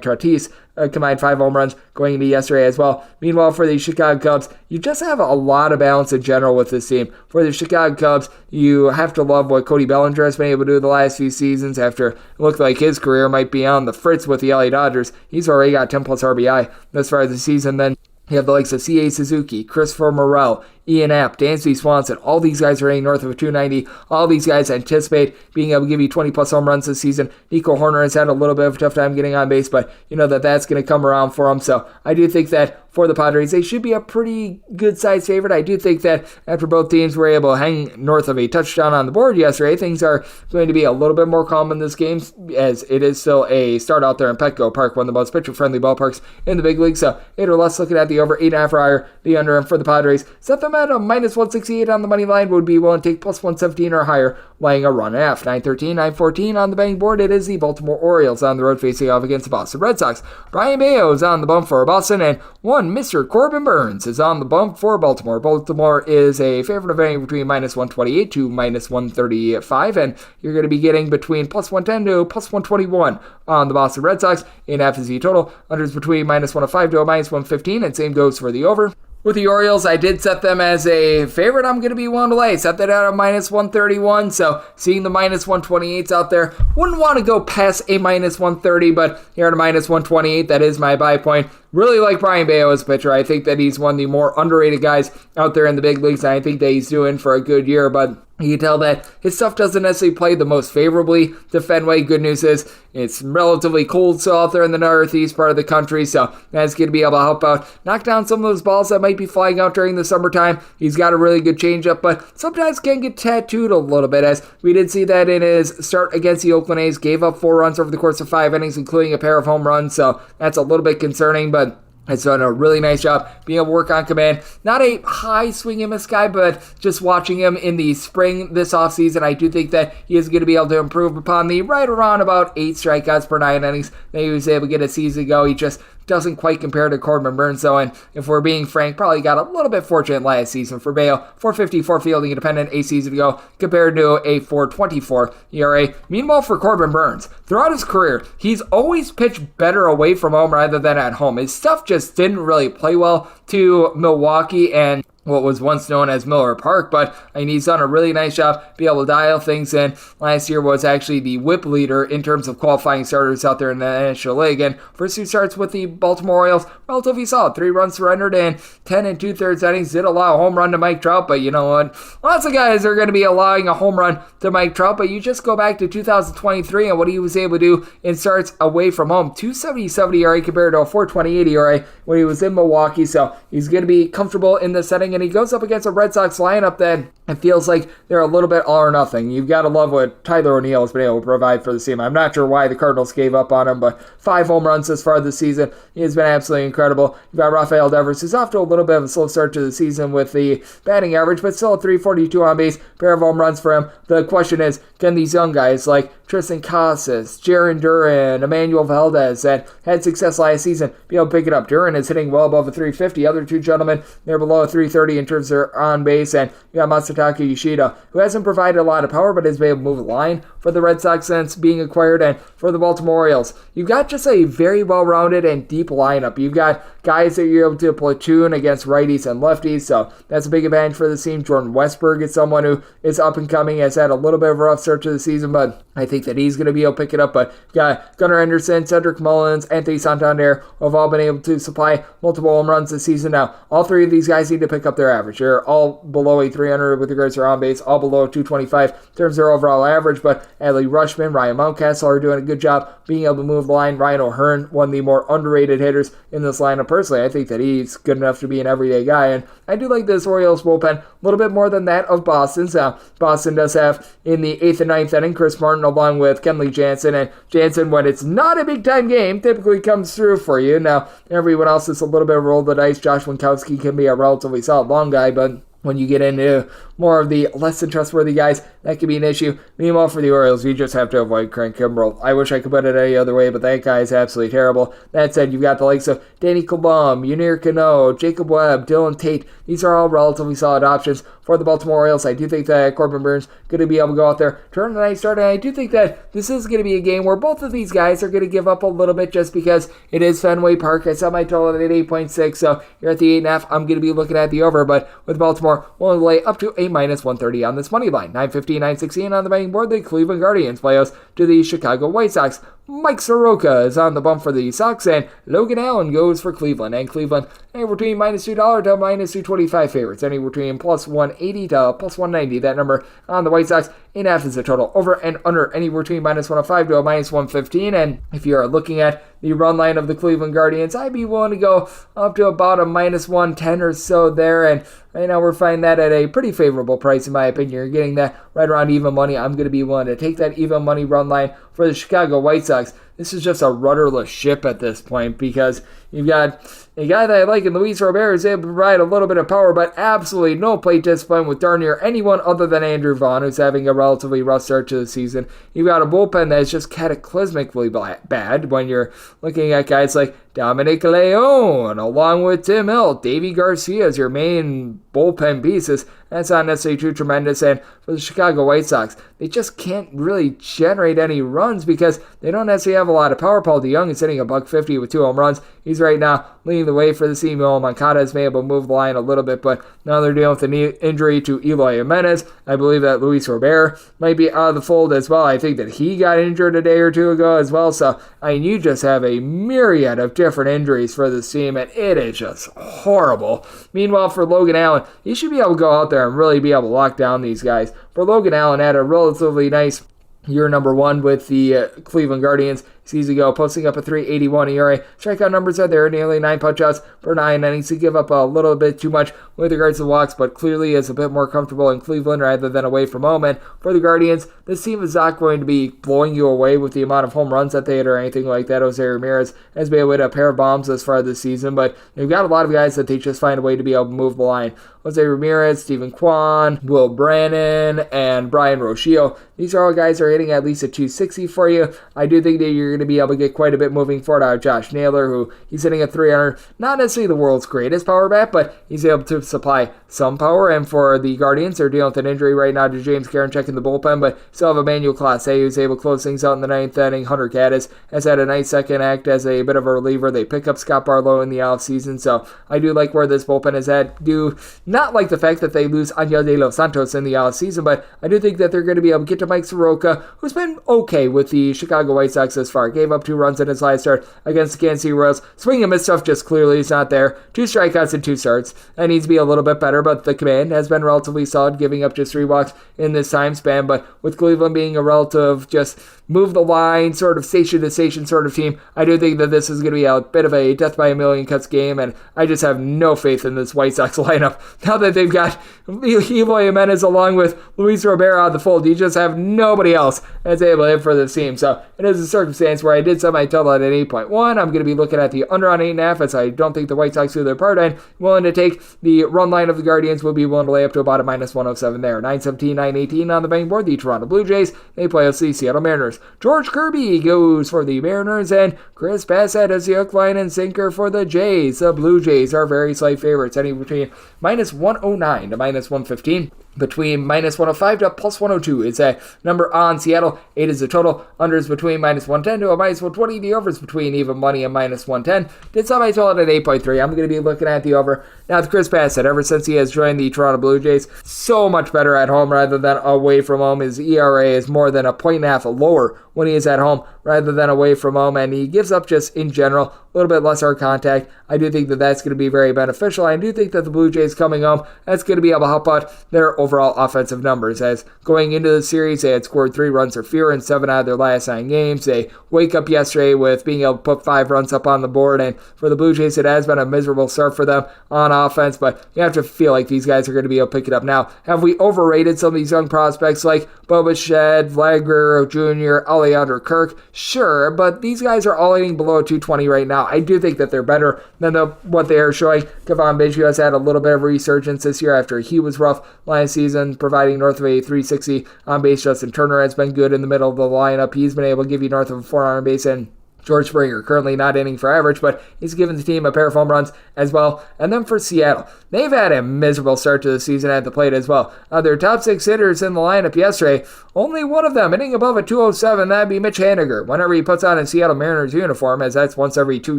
Tatis, combined 5 home runs going into yesterday as well. Meanwhile, for the Chicago Cubs, you just have a lot of balance in general with this team. For the Chicago Cubs, you have to love what Cody Bellinger has been able to do the last few seasons after it looked like his career might be on the fritz with the LA Dodgers. He's already got 10 plus RBI as far as the season. Then You have the likes of C.A. Suzuki, Christopher Morel, Ian App, Dansby Swanson. All these guys are hitting north of a 290. All these guys anticipate being able to give you 20-plus home runs this season. Nico Horner has had a little bit of a tough time getting on base, but you know that that's going to come around for him. So I do think that for the Padres, they should be a pretty good-sized favorite. I do think that after both teams were able to hang north of a touchdown on the board yesterday, things are going to be a little bit more calm in this game, as it is still a start out there in Petco Park, one of the most pitcher-friendly ballparks in the big league. So 8 or less, looking at the over 8.5 or higher, the under for the Padres. Set them at a minus 168 on the money line. Would be willing to take plus 117 or higher, laying a run and a half. 913, 914 on the betting board. It is the Baltimore Orioles on the road facing off against the Boston Red Sox. Brian Bayo is on the bump for Boston, and one Mr. Corbin Burns is on the bump for Baltimore. Baltimore is a favorite of anything between minus 128 to minus 135, and you're going to be getting between plus 110 to plus 121 on the Boston Red Sox. 8.5 is the total. Unders between minus 105 to minus 115, and same goes for the over. With the Orioles, I did set them as a favorite. I'm going to be willing to lay. Set that out at minus 131, so seeing the minus 128s out there, wouldn't want to go past a minus 130, but here at a minus 128, that is my buy point. Really like Brian Bayo as a pitcher. I think that he's one of the more underrated guys out there in the big leagues, and I think that he's doing for a good year, but you can tell that his stuff doesn't necessarily play the most favorably to Fenway. Good news is it's relatively cold still out there in the northeast part of the country, so that's going to be able to help out, knock down some of those balls that might be flying out during the summertime. He's got a really good changeup, but sometimes can get tattooed a little bit, as we did see that in his start against the Oakland A's. Gave up 4 runs over the course of 5 innings, including a pair of home runs, so that's a little bit concerning, but has done a really nice job being able to work on command. Not a high swing and miss guy, but just watching him in the spring this offseason, I do think that he is going to be able to improve upon the right around about 8 strikeouts per 9 innings that he was able to get a season ago. He just doesn't quite compare to Corbin Burns, though, and if we're being frank, probably got a little bit fortunate last season for Bayo. 454 fielding independent a season ago compared to a 424 ERA. Meanwhile, for Corbin Burns, throughout his career, he's always pitched better away from home rather than at home. His stuff just didn't really play well to Milwaukee and what was once known as Miller Park, but he's done a really nice job being able to dial things in. Last year was actually the whip leader in terms of qualifying starters out there in the National League, and first 2 starts with the Baltimore Orioles, relatively solid. 3 runs surrendered in 10 2/3 innings. Did allow a home run to Mike Trout, but you know what? Lots of guys are going to be allowing a home run to Mike Trout, but you just go back to 2023 and what he was able to do in starts away from home. 2.77 ERA compared to a 4.28 ERA when he was in Milwaukee, so he's going to be comfortable in this setting, and he goes up against a Red Sox lineup that it feels like they're a little bit all or nothing. You've got to love what Tyler O'Neill has been able to provide for the team. I'm not sure why the Cardinals gave up on him, but 5 home runs this far this season. He has been absolutely incredible. You've got Rafael Devers, who's off to a little bit of a slow start to the season with the batting average, but still a 342 on base, pair of home runs for him. The question is, can these young guys like Tristan Casas, Jaron Duran, Emmanuel Valdez that had success last season be able to pick it up? Duran is hitting well above a 350. Other 2 gentlemen, they're below a 330 in terms of their on base, and you got Masataka Yoshida, who hasn't provided a lot of power, but has been able to move the line for the Red Sox since being acquired. And for the Baltimore Orioles, you've got just a very well-rounded and deep lineup. You've got guys that you're able to platoon against righties and lefties, so that's a big advantage for the team. Jordan Westberg is someone who is up and coming, has had a little bit of a rough start to the season, but I think that he's going to be able to pick it up. But you've got Gunnar Henderson, Cedric Mullins, Anthony Santander, who have all been able to supply multiple home runs this season. Now, all 3 of these guys need to pick up their average. They're all below a 300 with regards to their on base, all below 225 in terms of their overall average, but Adley Rushman, Ryan Mountcastle are doing a good job being able to move the line. Ryan O'Hearn, one of the more underrated hitters in this lineup. Personally, I think that he's good enough to be an everyday guy, and I do like this Orioles bullpen a little bit more than that of Boston's. Now, Boston does have in the 8th and 9th inning Chris Martin along with Kenley Jansen, and Jansen, when it's not a big-time game, typically comes through for you. Now, everyone else is a little bit of a roll of the dice. Josh Winkowski can be a relatively solid long guy, but when you get into more of the less than trustworthy guys, that could be an issue. Meanwhile, for the Orioles, you just have to avoid Craig Kimbrell. I wish I could put it any other way, but that guy is absolutely terrible. That said, you've got the likes of Danny Coulombe, Yunier Cano, Jacob Webb, Dylan Tate. These are all relatively solid options for the Baltimore Orioles. I do think that Corbin Burns is going to be able to go out there, turn a nice start, and I do think that this is going to be a game where both of these guys are going to give up a little bit just because it is Fenway Park. I set my total at 8.6, so you're at the 8.5. I'm going to be looking at the over, but with Baltimore, we'll lay up to a minus 130 on this money line. 915, 916 on the betting board. The Cleveland Guardians play host to the Chicago White Sox. Mike Soroka is on the bump for the Sox, and Logan Allen goes for Cleveland. And Cleveland, anywhere between -$2 to -225 favorites, anywhere between +180 to +190. That number on the White Sox, 8.5 is the total. Over and under, anywhere between -105 to -115. And if you are looking at the run line of the Cleveland Guardians, I'd be willing to go up to about a -110 or so there. And right now we're finding that at a pretty favorable price, in my opinion. You're getting that right around even money. I'm going to be willing to take that even money run line for the Chicago White Sox. This is just a rudderless ship at this point, because you've got a guy that I like in Luis Robert is able to provide a little bit of power, but absolutely no plate discipline with darn near anyone other than Andrew Vaughn, who's having a relatively rough start to the season. You've got a bullpen that is just cataclysmically bad when you're looking at guys like Dominic Leone, along with Tim Hill. Davy Garcia is your main bullpen pieces. That's not necessarily too tremendous. And for the Chicago White Sox, they just can't really generate any runs because they don't necessarily have a lot of power. Paul DeJong is hitting $150 with 2 home runs. He's right now leading the way for the team. Moncada has been able to move the line a little bit, but now they're dealing with an injury to Eloy Jimenez. I believe that Luis Robert might be out of the fold as well. I think that he got injured a day or two ago as well. So, you just have a myriad of different injuries for this team, and it is just horrible. Meanwhile, for Logan Allen, he should be able to go out there and really be able to lock down these guys. For Logan Allen, had a relatively nice year number 1 with the Cleveland Guardians season ago, posting up a 3.81 ERA. Strikeout numbers are there, nearly 9 punch-outs per 9 innings. He give up a little bit too much with regards to walks, but clearly is a bit more comfortable in Cleveland rather than away from home. And for the Guardians, this team is not going to be blowing you away with the amount of home runs that they hit or anything like that. Jose Ramirez has been able to hit a pair of bombs as far this season, but they've got a lot of guys that they just find a way to be able to move the line. Jose Ramirez, Stephen Kwan, Will Brannon, and Brian Rochio. These are all guys that are hitting at least a 260 for you. I do think that you're going to be able to get quite a bit moving forward out of Josh Naylor, who he's hitting at 300. Not necessarily the world's greatest power bat, but he's able to supply some power. And for the Guardians, they're dealing with an injury right now to James Karinchak in the bullpen, but still have Emmanuel Clase, who's able to close things out in the 9th inning. Hunter Gaddis has had a nice second act as a bit of a reliever. They pick up Scott Barlow in the offseason, so I do like where this bullpen is at. Do not like the fact that they lose Angel de los Santos in the offseason, but I do think that they're going to be able to get to Mike Soroka, who's been okay with the Chicago White Sox thus far. Gave up 2 runs in his last start against the Kansas City Royals. Swing and miss stuff just clearly is not there. 2 strikeouts in 2 starts. That needs to be a little bit better, but the command has been relatively solid, giving up just 3 walks in this time span. But with Cleveland being a relative just move the line, sort of station to station sort of team, I do think that this is going to be a bit of a death by a million cuts game, and I just have no faith in this White Sox lineup. Now that they've got Eloy Jimenez along with Luis Robert out of the fold, you just have nobody else that's able to hit for this team. So it is a circumstance where I did set my total at an 8.1. I'm going to be looking at the under on 8.5, as I don't think the White Sox do their part, and willing to take the run line of the Guardians. Will be willing to lay up to about a -107 there. 917, 918 on the betting board. The Toronto Blue Jays, they play the Seattle Mariners. George Kirby goes for the Mariners, and Chris Bassett is the hook, line, and sinker for the Jays. The Blue Jays are very slight favorites, anywhere between -109 to -115. Between -105 to +102 is a number on Seattle. 8 is the total. Unders between -110 to a -120. The overs between even money and -110. Did set my total at 8.3. I'm going to be looking at the over. Now, with Chris Bassett, ever since he has joined the Toronto Blue Jays, so much better at home rather than away from home. His ERA is more than 1.5 lower when he is at home rather than away from home, and he gives up just in general a little bit less hard contact. I do think that that's going to be very beneficial. I do think that the Blue Jays coming home, that's going to be able to help out their overall offensive numbers, as going into the series, they had scored 3 runs or fewer in 7 out of their last 9 games. They wake up yesterday with being able to put 5 runs up on the board, and for the Blue Jays, it has been a miserable start for them on offense, but you have to feel like these guys are going to be able to pick it up. Now, have we overrated some of these young prospects like Boba Shed, Vlad Guerrero Jr., Alejandro Kirk? Sure, but these guys are all hitting below 220 right now. I do think that they're better than what they are showing. Kevon Biggio has had a little bit of a resurgence this year after he was rough last season, providing north of a 360 on base. Justin Turner has been good in the middle of the lineup. He's been able to give you north of a 400 base, and George Springer currently not inning for average, but he's given the team a pair of home runs as well. And then for Seattle, they've had a miserable start to the season at the plate as well. Their top 6 hitters in the lineup yesterday, only one of them hitting above a 207, that'd be Mitch Haniger. Whenever he puts on a Seattle Mariners uniform, as that's once every 2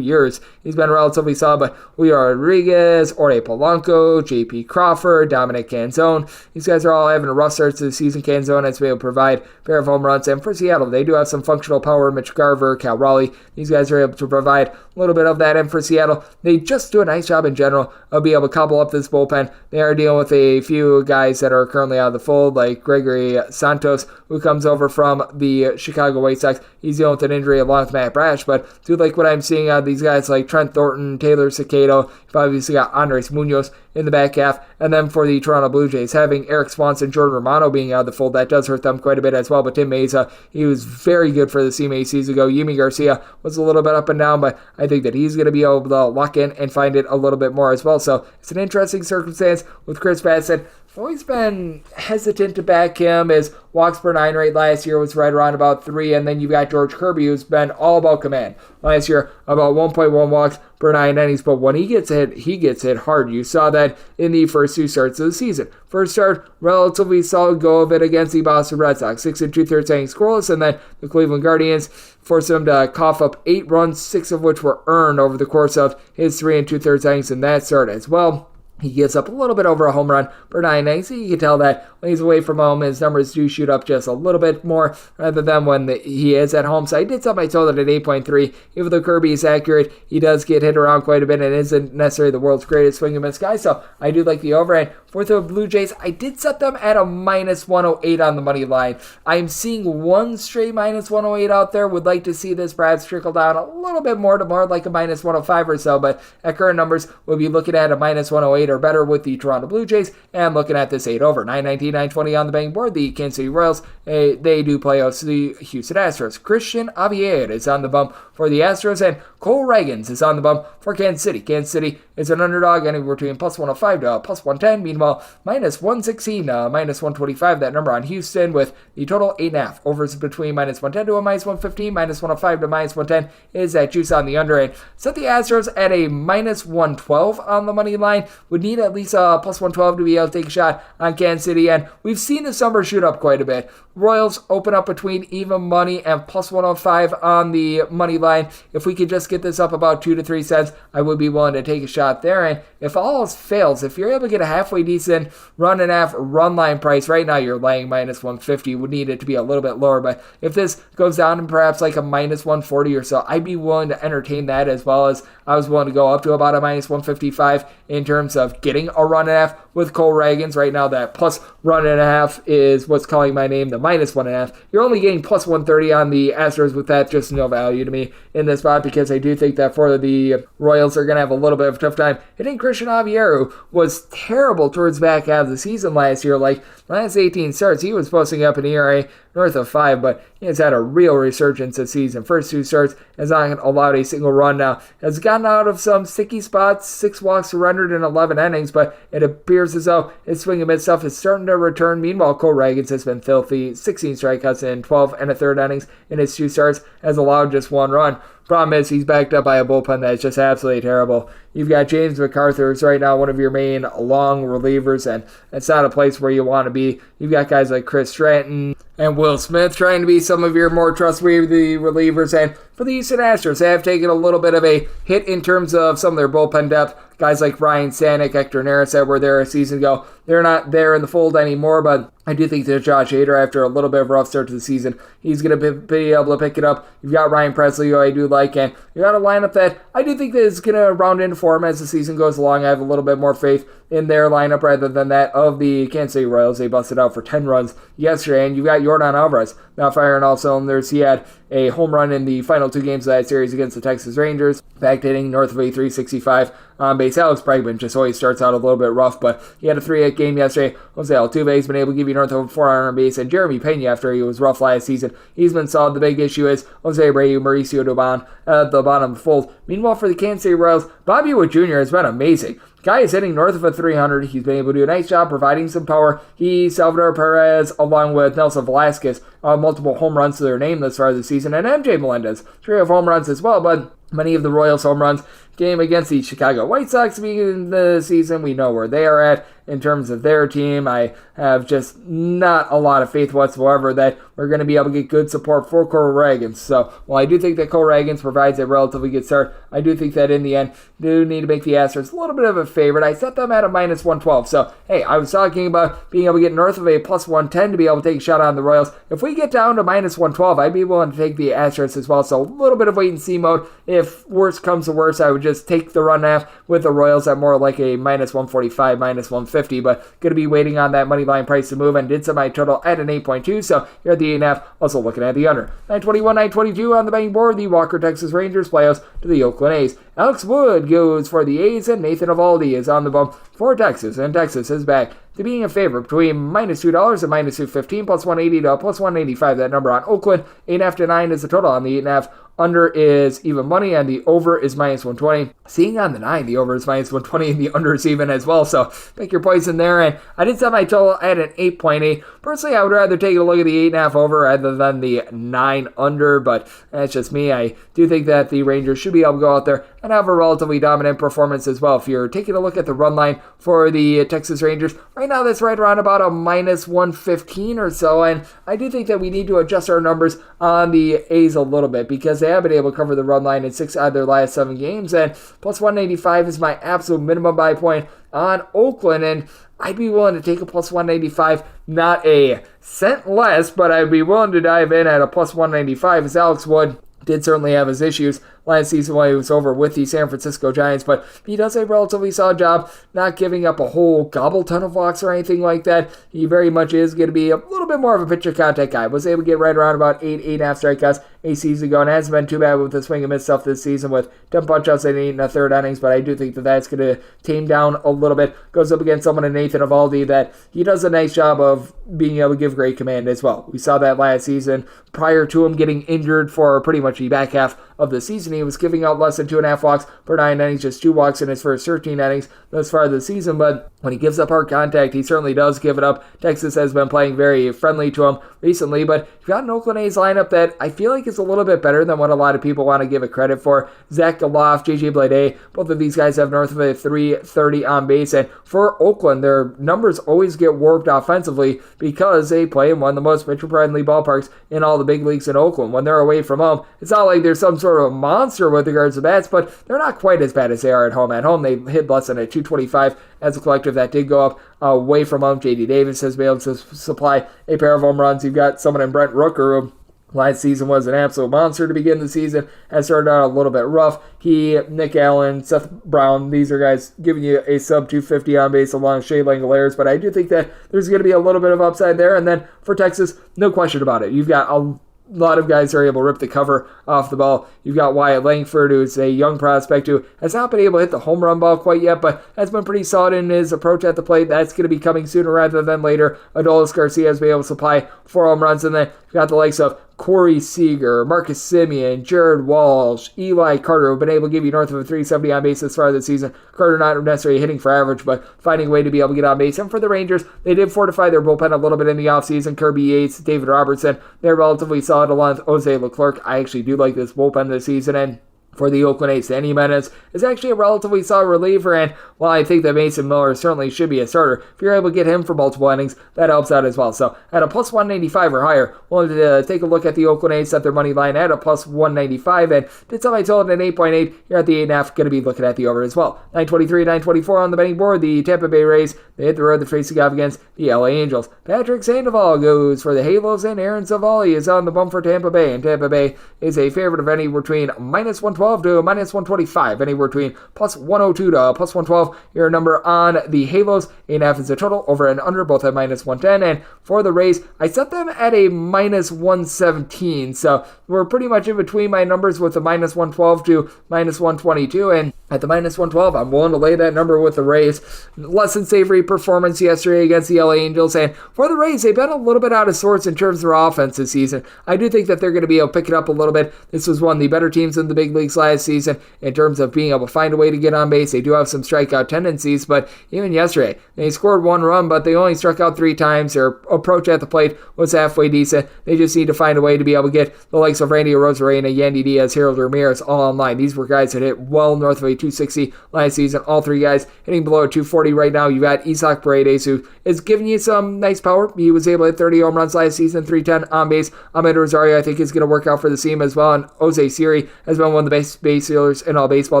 years, he's been relatively solid. But Julio Rodriguez, Jorge Polanco, J.P. Crawford, Dominic Canzone, these guys are all having a rough start to the season. Canzone has been able to provide a pair of home runs. And for Seattle, they do have some functional power. Mitch Garver, Cal Raleigh, these guys are able to provide a little bit of that. And for Seattle, they just do a nice job in general of being able to cobble up this bullpen. They are dealing with a few guys that are currently out of the fold, like Gregory Santos, who comes over from the Chicago White Sox. He's dealing with an injury along with Matt Brash, but do like what I'm seeing out of these guys like Trent Thornton, Taylor Cicado. You've obviously got Andres Munoz in the back half. And then for the Toronto Blue Jays, having Eric Swanson, Jordan Romano being out of the fold, that does hurt them quite a bit as well. But Tim Mesa, he was very good for the CMA season ago. Yimi Garcia was a little bit up and down, but I think that he's going to be able to lock in and find it a little bit more as well. So it's an interesting circumstance with Chris Bassett. I've always been hesitant to back him. His walks per 9 rate last year was right around about 3, and then you've got George Kirby, who's been all about command. Last year, about 1.1 walks per 9 innings, but when he gets hit hard. You saw that in the first 2 starts of the season. First start, relatively solid go of it against the Boston Red Sox, 6 2/3 innings scoreless, and then the Cleveland Guardians forced him to cough up 8 runs, 6 of which were earned over the course of his 3 2/3 innings in that start as well. He gives up a little bit over a home run per 9 innings. So you can tell that when he's away from home, his numbers do shoot up just a little bit more rather than when he is at home. So I did something I told it at 8.3. Even though Kirby is accurate, he does get hit around quite a bit and isn't necessarily the world's greatest swing and miss guy. So I do like the over. And for the Blue Jays, I did set them at a minus 108 on the money line. I'm seeing one straight minus 108 out there. Would like to see this perhaps trickle down a little bit more to more like a minus 105 or so. But at current numbers, we'll be looking at a minus 108 or better with the Toronto Blue Jays, and looking at this 8 over. 919, 920 on the betting board. The Kansas City Royals, they do play out the Houston Astros. Christian Javier is on the bump for the Astros, and Cole Reagans is on the bump for Kansas City. Kansas City is an underdog anywhere between plus 105 to plus 110. Meanwhile, minus 116, minus 125, that number on Houston, with the total 8.5. Overs between minus 110 to a minus 115, minus 105 to minus 110 is that juice on the under. And set the Astros at a minus 112 on the money line. Would need at least a plus 112 to be able to take a shot on Kansas City, and we've seen this number shoot up quite a bit. Royals open up between even money and plus 105 on the money line. If we could just get this up about 2 to 3 cents, I would be willing to take a shot there. And if all else fails, if you're able to get a halfway decent run and a half run line price, right now you're laying minus 150, would need it to be a little bit lower. But if this goes down to perhaps like a minus 140 or so, I'd be willing to entertain that, as well as I was willing to go up to about a minus 155 in terms of getting a run and a half with Cole Reagans. Right now, that plus run and a half is what's calling my name. The minus 1.5. You're only getting plus 130 on the Astros with that. Just no value to me in this spot, because I do think that for the Royals, are going to have a little bit of a tough time hitting Christian Javier, who was terrible towards the back half of the season last year. Like, last 18 starts, he was posting up an ERA north of 5, but he has had a real resurgence this season. First 2 starts has not allowed a single run now. Has gotten out of some sticky spots, 6 walks surrendered in 11 innings, but it appears as though his swing and miss stuff is starting to return. Meanwhile, Cole Reagans has been filthy. 16 strikeouts in 12 1/3 innings in his 2 starts, has allowed just 1 run. Problem is, he's backed up by a bullpen that is just absolutely terrible. You've got James McArthur, who's right now one of your main long relievers, and it's not a place where you want to be. You've got guys like Chris Stratton and Will Smith trying to be some of your more trustworthy relievers. And for the Houston Astros, they have taken a little bit of a hit in terms of some of their bullpen depth. Guys like Ryan Stanek, Hector Neris that were there a season ago, they're not there in the fold anymore, but I do think that Josh Hader, after a little bit of a rough start to the season, he's going to be able to pick it up. You've got Ryan Presley, who I do like, and you got a lineup that I do think that is going to round into form as the season goes along. I have a little bit more faith in their lineup rather than that of the Kansas City Royals. They busted out for 10 runs yesterday, and you've got Yordan Alvarez now firing all cylinders. He had a home run in the final 2 games of that series against the Texas Rangers, fact hitting north of a 365 on base. Alex Bregman just always starts out a little bit rough, but he had a 3-8 game yesterday. Jose Altuve has been able to give you north of 400 on base, and Jeremy Pena, after he was rough last season, he's been solid. The big issue is Jose Abreu, Mauricio Dubon at the bottom of the fold. Meanwhile, for the Kansas City Royals, Bobby Witt Jr. has been amazing. guy is hitting north of a 300. He's been able to do a nice job providing some power. Salvador Perez, along with Nelson Velasquez, multiple home runs to their name this far this season, and MJ Melendez, trio of home runs as well, but many of the Royals' home runs game against the Chicago White Sox beginning of the season. We know where they are at in terms of their team. I have just not a lot of faith whatsoever that we're going to be able to get good support for Cole Ragans. So, while I do think that Cole Ragans provides a relatively good start, I do think that in the end, do need to make the Astros a little bit of a favorite. I set them at a minus 112. So, hey, I was talking about being able to get north of a plus 110 to be able to take a shot on the Royals. If we get down to minus 112, I'd be willing to take the Astros as well. So, a little bit of wait and see mode. If worse comes to worse, I would just take the run half with the Royals at more like a minus 145, minus 150, but going to be waiting on that money line price to move, and did set my total at an 8.2, so you're at the 8.5, also looking at the under. 921, 922 on the betting board, the Walker Texas Rangers playoffs to the Oakland A's. Alex Wood goes for the A's, and Nathan Eovaldi is on the bump for Texas, and Texas is back to being a favorite between minus $2 and minus 215, plus 180 to plus 185, that number on Oakland. 8.5 to 9 is the total on the 8.5. Under is even money, and the over is minus 120. Seeing on the 9, the over is minus 120, and the under is even as well, so pick your poison there. And I did set my total at an 8.8. Personally, I would rather take a look at the 8.5 over rather than the 9 under, but that's just me. I do think that the Rangers should be able to go out there and have a relatively dominant performance as well. If you're taking a look at the run line for the Texas Rangers, right now that's right around about a minus 115 or so, and I do think that we need to adjust our numbers on the A's a little bit because they have been able to cover the run line in 6 out of their last 7 games, and plus 185 is my absolute minimum buy point on Oakland, and I'd be willing to take a plus 185, not a cent less, but I'd be willing to dive in at a plus 195 as Alex Wood did certainly have his issues last season while he was over with the San Francisco Giants, but he does a relatively solid job not giving up a whole gobble ton of walks or anything like that. He very much is going to be a little bit more of a pitcher contact guy. Was able to get right around about 8.5 strikeouts a season ago, and hasn't been too bad with the swing and miss stuff this season with 10 punch-outs and 8 1/3 innings, but I do think that that's going to tame down a little bit. Goes up against someone in Nathan Eovaldi that he does a nice job of being able to give great command as well. We saw that last season. Prior to him getting injured for pretty much the back half of the season, he was giving out less than 2.5 walks per 9 innings, just 2 walks in his first 13 innings thus far this season, but when he gives up hard contact, he certainly does give it up. Texas has been playing very friendly to him recently, but you've got an Oakland A's lineup that I feel like is a little bit better than what a lot of people want to give it credit for. Zach Gelof, JJ Bleday, both of these guys have north of a 330 on base, and for Oakland, their numbers always get warped offensively because they play in one of the most pitcher-friendly ballparks in all the big leagues in Oakland. When they're away from home, it's not like there's some sort of monster with regards to bats, but they're not quite as bad as they are at home. At home, they hit less than a 225 as a collective. That did go up away from home. J.D. Davis has been able to supply a pair of home runs. You've got someone in Brent Rooker who last season was an absolute monster to begin the season, has started out a little bit rough. Nick Allen, Seth Brown, these are guys giving you a sub 250 on base along Shea Langoliers, but I do think that there's going to be a little bit of upside there. And then for Texas, no question about it. You've got a lot of guys who are able to rip the cover off the ball. You've got Wyatt Langford, who's a young prospect who has not been able to hit the home run ball quite yet, but has been pretty solid in his approach at the plate. That's going to be coming sooner rather than later. Adolis Garcia has been able to supply 4 home runs, and then you've got the likes of Corey Seager, Marcus Semien, Jared Walsh, Eli Carter, who've been able to give you north of a 370 on base this far this season. Carter not necessarily hitting for average, but finding a way to be able to get on base. And for the Rangers, they did fortify their bullpen a little bit in the offseason. Kirby Yates, David Robertson, they're relatively solid along with Jose Leclerc. I actually do like this bullpen this season, and for the Oakland A's, Danny Menes is actually a relatively solid reliever, and while I think that Mason Miller certainly should be a starter, if you're able to get him for multiple innings, that helps out as well. So at a plus 195 or higher, wanted to take a look at the Oakland A's, set their money line at a plus 195, and did something I told at an 8.8. You're at the 8.5, going to be looking at the over as well. 923, 924 on the betting board. The Tampa Bay Rays, they hit the road to facing off against the LA Angels. Patrick Sandoval goes for the Halos, and Aaron Savali is on the bump for Tampa Bay, and Tampa Bay is a favorite of anywhere between minus 112 to minus 125, anywhere between plus 102 to plus 112. Your number on the Halos, 8.5 is the total, over and under, both at minus 110. And for the Rays, I set them at a minus 117, so we're pretty much in between my numbers with the minus 112 to minus 122, and at the minus 112, I'm willing to lay that number with the Rays. Less than savory performance yesterday against the LA Angels, and for the Rays, they've been a little bit out of sorts in terms of their offense this season. I do think that they're going to be able to pick it up a little bit. This was one of the better teams in the big leagues Brewers last season in terms of being able to find a way to get on base. They do have some strikeout tendencies, but even yesterday, they scored 1 run, but they only struck out 3 times. Their approach at the plate was halfway decent. They just need to find a way to be able to get the likes of Randy Arozarena, Yandy Diaz, Harold Ramirez all online. These were guys that hit well north of a 260 last season. All 3 guys hitting below a 240 right now. You've got Isaac Paredes, who is giving you some nice power. He was able to hit 30 home runs last season, 310 on base. Ahmed Rosario, I think, is going to work out for the team as well. And Jose Siri has been one of the best base stealers in all baseball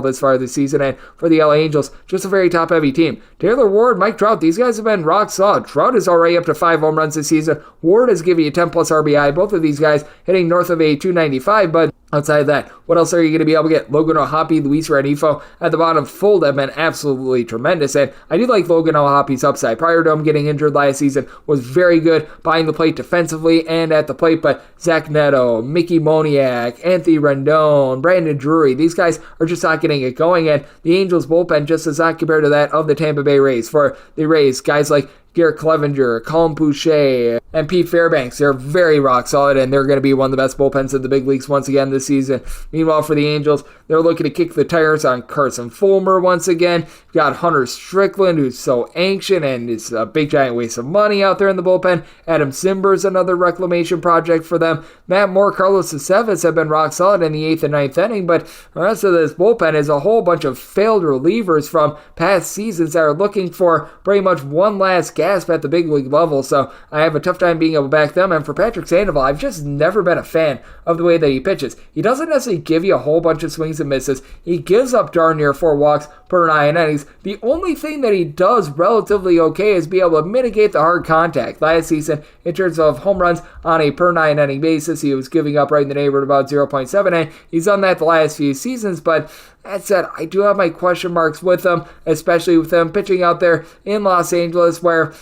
this far this season. And for the LA Angels, just a very top-heavy team. Taylor Ward, Mike Trout, these guys have been rock solid. Trout is already up to 5 home runs this season. Ward is giving you 10-plus RBI. Both of these guys hitting north of a 295, but outside of that, what else are you going to be able to get? Logan O'Hoppe, Luis Renifo at the bottom fold have been absolutely tremendous, and I do like Logan O'Hoppe's upside. Prior to him getting injured last season, was very good behind the plate defensively and at the plate, but Zach Neto, Mickey Moniak, Anthony Rendon, Brandon Drury, these guys are just not getting it going, and the Angels bullpen just does not compare to that of the Tampa Bay Rays. For the Rays, guys like Garrett Clevenger, Colin Boucher, and Pete Fairbanks, they're very rock solid, and they're going to be one of the best bullpens in the big leagues once again this season. Meanwhile, for the Angels, they're looking to kick the tires on Carson Fulmer once again. You've got Hunter Strickland, who's so ancient and is a big giant waste of money out there in the bullpen. Adam Simber's another reclamation project for them. Matt Moore, Carlos Aceves have been rock solid in the 8th and 9th inning, but the rest of this bullpen is a whole bunch of failed relievers from past seasons that are looking for pretty much one last gasp at the big league level, so I have a tough time being able to back them. And for Patrick Sandoval, I've just never been a fan of the way that he pitches. He doesn't necessarily give you a whole bunch of swings and misses. He gives up darn near 4 walks per 9 innings. The only thing that he does relatively okay is be able to mitigate the hard contact. Last season, in terms of home runs on a per 9 inning basis, he was giving up right in the neighborhood about 0.7, and he's done that the last few seasons, but that said, I do have my question marks with him, especially with him pitching out there in Los Angeles, where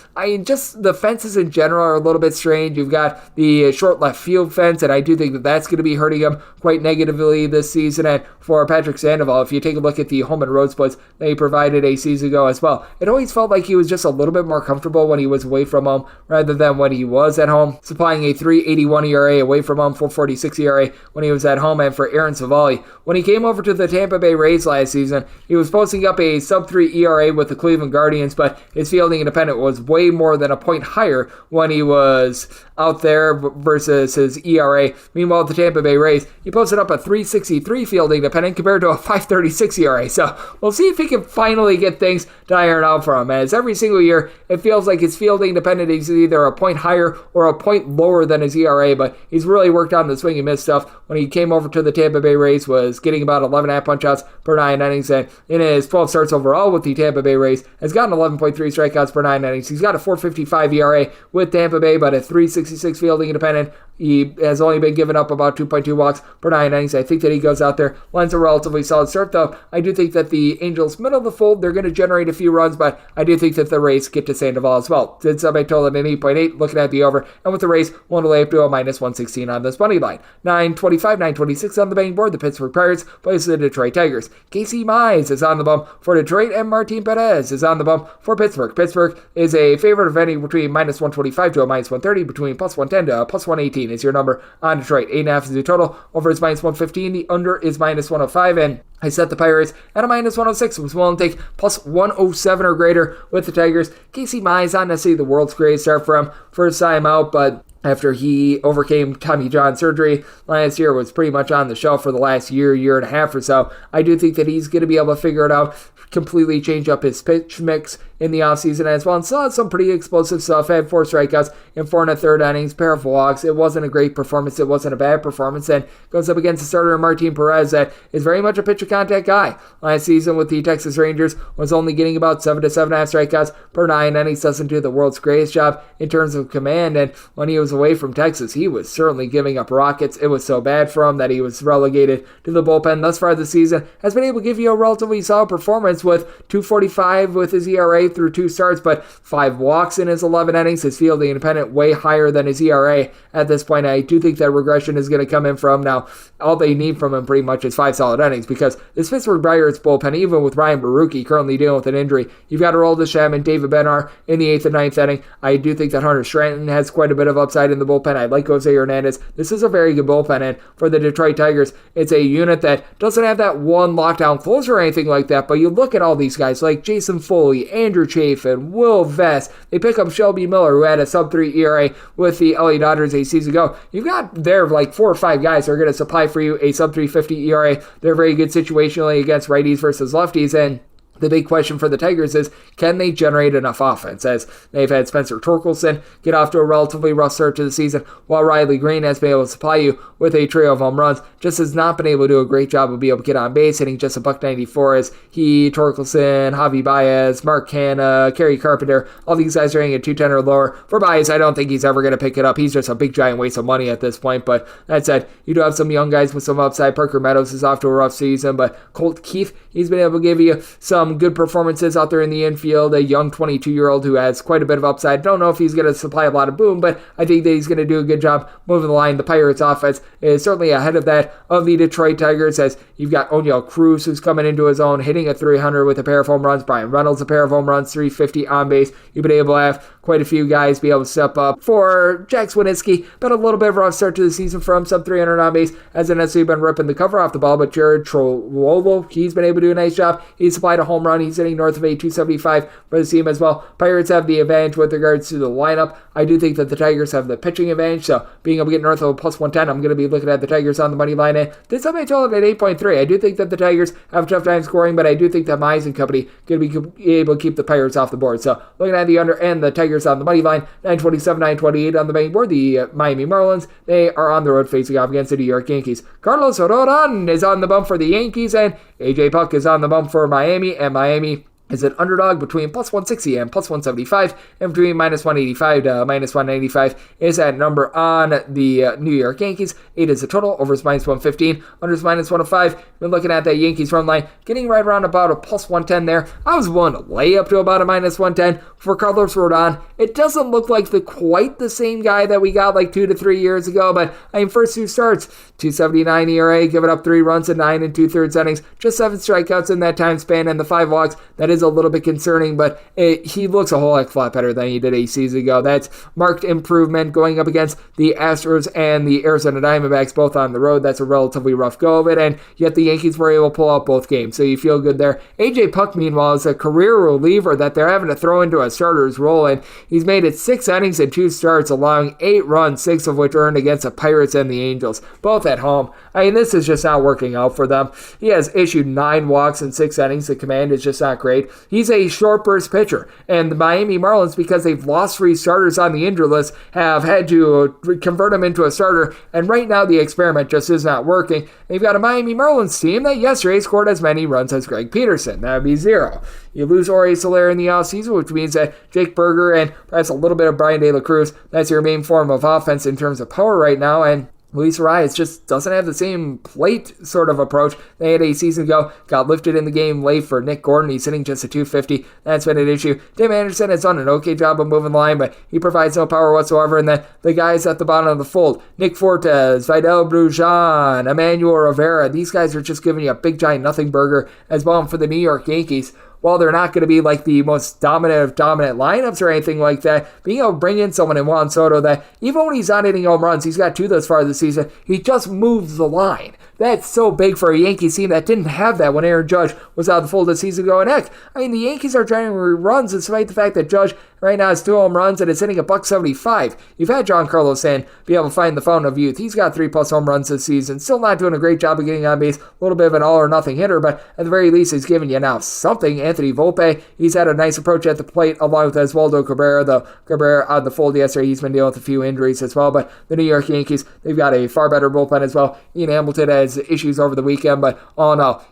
just the fences in general are a little bit strange. You've got the short left field fence, and I do think that that's going to be hurting him quite negatively this season. And for Patrick Sandoval, if you take a look at the home and road splits that he provided a season ago as well, it always felt like he was just a little bit more comfortable when he was away from home rather than when he was at home, supplying a 3.81 ERA away from home, 4.46 ERA when he was at home. And for Aaron Savali, when he came over to the Tampa Bay Rays last season, he was posting up a sub-3 ERA with the Cleveland Guardians, but his fielding independent was way more than a point higher when he was out there versus his ERA. Meanwhile, the Tampa Bay Rays, he posted up a 3.63 fielding independent compared to a 5.36 ERA. So we'll see if he can finally get things to iron out for him, as every single year it feels like his fielding independent is either a point higher or a point lower than his ERA, but he's really worked on the swing and miss stuff. When he came over to the Tampa Bay Rays, was getting about 11.5 punch-outs per 9 innings, and in his 12 starts overall with the Tampa Bay Rays, has gotten 11.3 strikeouts per 9 innings. He's got a 4.55 ERA with Tampa Bay, but a 3.66 fielding independent. He has only been giving up about 2.2 walks per 9 innings. I think that he goes out there, lends a relatively solid start, though. I do think that the Angels, middle of the fold, they're going to generate a few runs, but I do think that the Rays get to Sandoval as well. Did sub a total at an 8.8, looking at the over, and with the Rays, one to lay up to a minus 116 on this money line. 9.25, 9.26 on the betting board. The Pittsburgh Pirates plays the Detroit Tigers. Casey Mize is on the bump for Detroit, and Martin Perez is on the bump for Pittsburgh. Pittsburgh is a favorite of any between minus 125 to a minus 130, between plus 110 to plus 118 is your number on Detroit. 8.5 is the total. Over is minus 115. The under is minus 105, and I set the Pirates at a minus 106. Was willing to take plus 107 or greater with the Tigers. Casey Mize, not necessarily the world's greatest start for him. First time out, but after he overcame Tommy John surgery last year, was pretty much on the shelf for the last year and a half or so. I do think that he's going to be able to figure it out, completely change up his pitch mix in the offseason as well, and still had some pretty explosive stuff. Had 4 strikeouts in 4 1/3 innings, pair of walks. It wasn't a great performance. It wasn't a bad performance, and goes up against the starter Martin Perez that is very much a pitcher contact guy. Last season with the Texas Rangers was only getting about 7 to 7.5 strikeouts per 9 innings. Doesn't do the world's greatest job in terms of command, and when he was away from Texas, he was certainly giving up rockets. It was so bad for him that he was relegated to the bullpen. Thus far this season, has been able to give you a relatively solid performance with 2.45 with his ERA through 2 starts, but 5 walks in his 11 innings. His fielding independent way higher than his ERA at this point. I do think that regression is going to come in from now. All they need from him pretty much is 5 solid innings, because this Pittsburgh Pirates bullpen, even with Ryan Baruchi currently dealing with an injury, you've got Aroldis Chapman, David Bednar in the 8th and 9th inning. I do think that Hunter Stratton has quite a bit of upside upside in the bullpen. I like Jose Hernandez. This is a very good bullpen, and for the Detroit Tigers, it's a unit that doesn't have that one lockdown closer or anything like that, but you look at all these guys like Jason Foley, Andrew Chafin, Will Vest. They pick up Shelby Miller, who had a sub-3 ERA with the LA Dodgers a season ago. You've got there like 4 or 5 guys who are going to supply for you a sub-350 ERA. They're very good situationally against righties versus lefties, and the big question for the Tigers is, can they generate enough offense? As they've had Spencer Torkelson get off to a relatively rough start to the season, while Riley Green has been able to supply you with a trio of home runs, just has not been able to do a great job of being able to get on base, hitting just a $194 as he, Torkelson, Javi Baez, Mark Hanna, Kerry Carpenter, all these guys are hitting at 210 or lower. For Baez, I don't think he's ever going to pick it up. He's just a big giant waste of money at this point, but that said, you do have some young guys with some upside. Parker Meadows is off to a rough season, but Colt Keith, he's been able to give you some good performances out there in the infield. A young 22-year-old who has quite a bit of upside. Don't know if he's going to supply a lot of boom, but I think that he's going to do a good job moving the line. The Pirates offense is certainly ahead of that of the Detroit Tigers, as you've got Oniel Cruz, who's coming into his own, hitting at 300 with a pair of home runs. Brian Reynolds, a pair of home runs, 350 on base. You've been able to have quite a few guys be able to step up. For Jack Swinitsky, been a little bit of a rough start to the season from sub 300 on base. Hasn't necessarily been ripping the cover off the ball, but Jared Trololo, he's been able to do a nice job. He's supplied a home run. He's hitting north of a 275 for the team as well. Pirates have the advantage with regards to the lineup. I do think that the Tigers have the pitching advantage, so being able to get north of a plus 110, I'm going to be looking at the Tigers on the money line. And this time I told it at 8.3. I do think that the Tigers have a tough time scoring, but I do think that Mize and company going to be able to keep the Pirates off the board. So looking at the under and the Tigers on the money line, 927, 928 on the betting board. The Miami Marlins, they are on the road facing off against the New York Yankees. Carlos Rodon is on the bump for the Yankees, and AJ Puck is on the bump for Miami, and Miami is an underdog between plus 160 and plus 175, and between minus 185 to minus 195 is that number on the New York Yankees. 8 is the total, over is minus 115, under is minus 105. Been looking at that Yankees run line, getting right around about a plus 110 there. I was willing to lay up to about a minus 110 for Carlos Rodon. It doesn't look like quite the same guy that we got like 2 to 3 years ago, but I mean, first 2 starts, 279 ERA, giving up 3 runs in 9 2/3 innings, just 7 strikeouts in that time span, and the 5 walks. That is a little bit concerning, but he looks a whole heck lot better than he did a season ago. That's marked improvement going up against the Astros and the Arizona Diamondbacks, both on the road. That's a relatively rough go of it, and yet the Yankees were able to pull out both games, so you feel good there. AJ Puck, meanwhile, is a career reliever that they're having to throw into a starter's role, and he's made it 6 innings and 2 starts, allowing 8 runs, 6 of which earned against the Pirates and the Angels, both at home. I mean, this is just not working out for them. He has issued 9 walks in 6 innings. The command is just not great. He's a short burst pitcher, and the Miami Marlins, because they've lost 3 starters on the injured list, have had to convert him into a starter, and right now the experiment just is not working. They've got a Miami Marlins team that yesterday scored as many runs as Greg Peterson. That would be 0. You lose Jorge Soler in the offseason, which means that Jake Berger and perhaps a little bit of Brian De La Cruz, that's your main form of offense in terms of power right now, and Luis Arias just doesn't have the same plate sort of approach they had a season ago. Got lifted in the game late for Nick Gordon. He's hitting just a 250. That's been an issue. Tim Anderson has done an okay job of moving the line, but he provides no power whatsoever. And then the guys at the bottom of the fold, Nick Fortes, Vidal Brujan, Emmanuel Rivera, these guys are just giving you a big giant nothing burger as well for the New York Yankees. While they're not going to be like the most dominant lineups or anything like that, being able to bring in someone in Juan Soto that even when he's not hitting home runs, he's got 2 thus far this season, he just moves the line. That's so big for a Yankees team that didn't have that when Aaron Judge was out of the fold this season ago. And heck, I mean, the Yankees are trying to runs despite the fact that Judge right now has 2 home runs and is hitting a $175. You've had Giancarlo Stanton be able to find the fountain of youth. He's got 3+ home runs this season. Still not doing a great job of getting on base. A little bit of an all or nothing hitter, but at the very least, he's giving you now something. Anthony Volpe, he's had a nice approach at the plate along with Oswaldo Cabrera. Though Cabrera out of the fold yesterday, he's been dealing with a few injuries as well. But the New York Yankees, they've got a far better bullpen as well. Ian Hamilton has issues over the weekend, but all in all,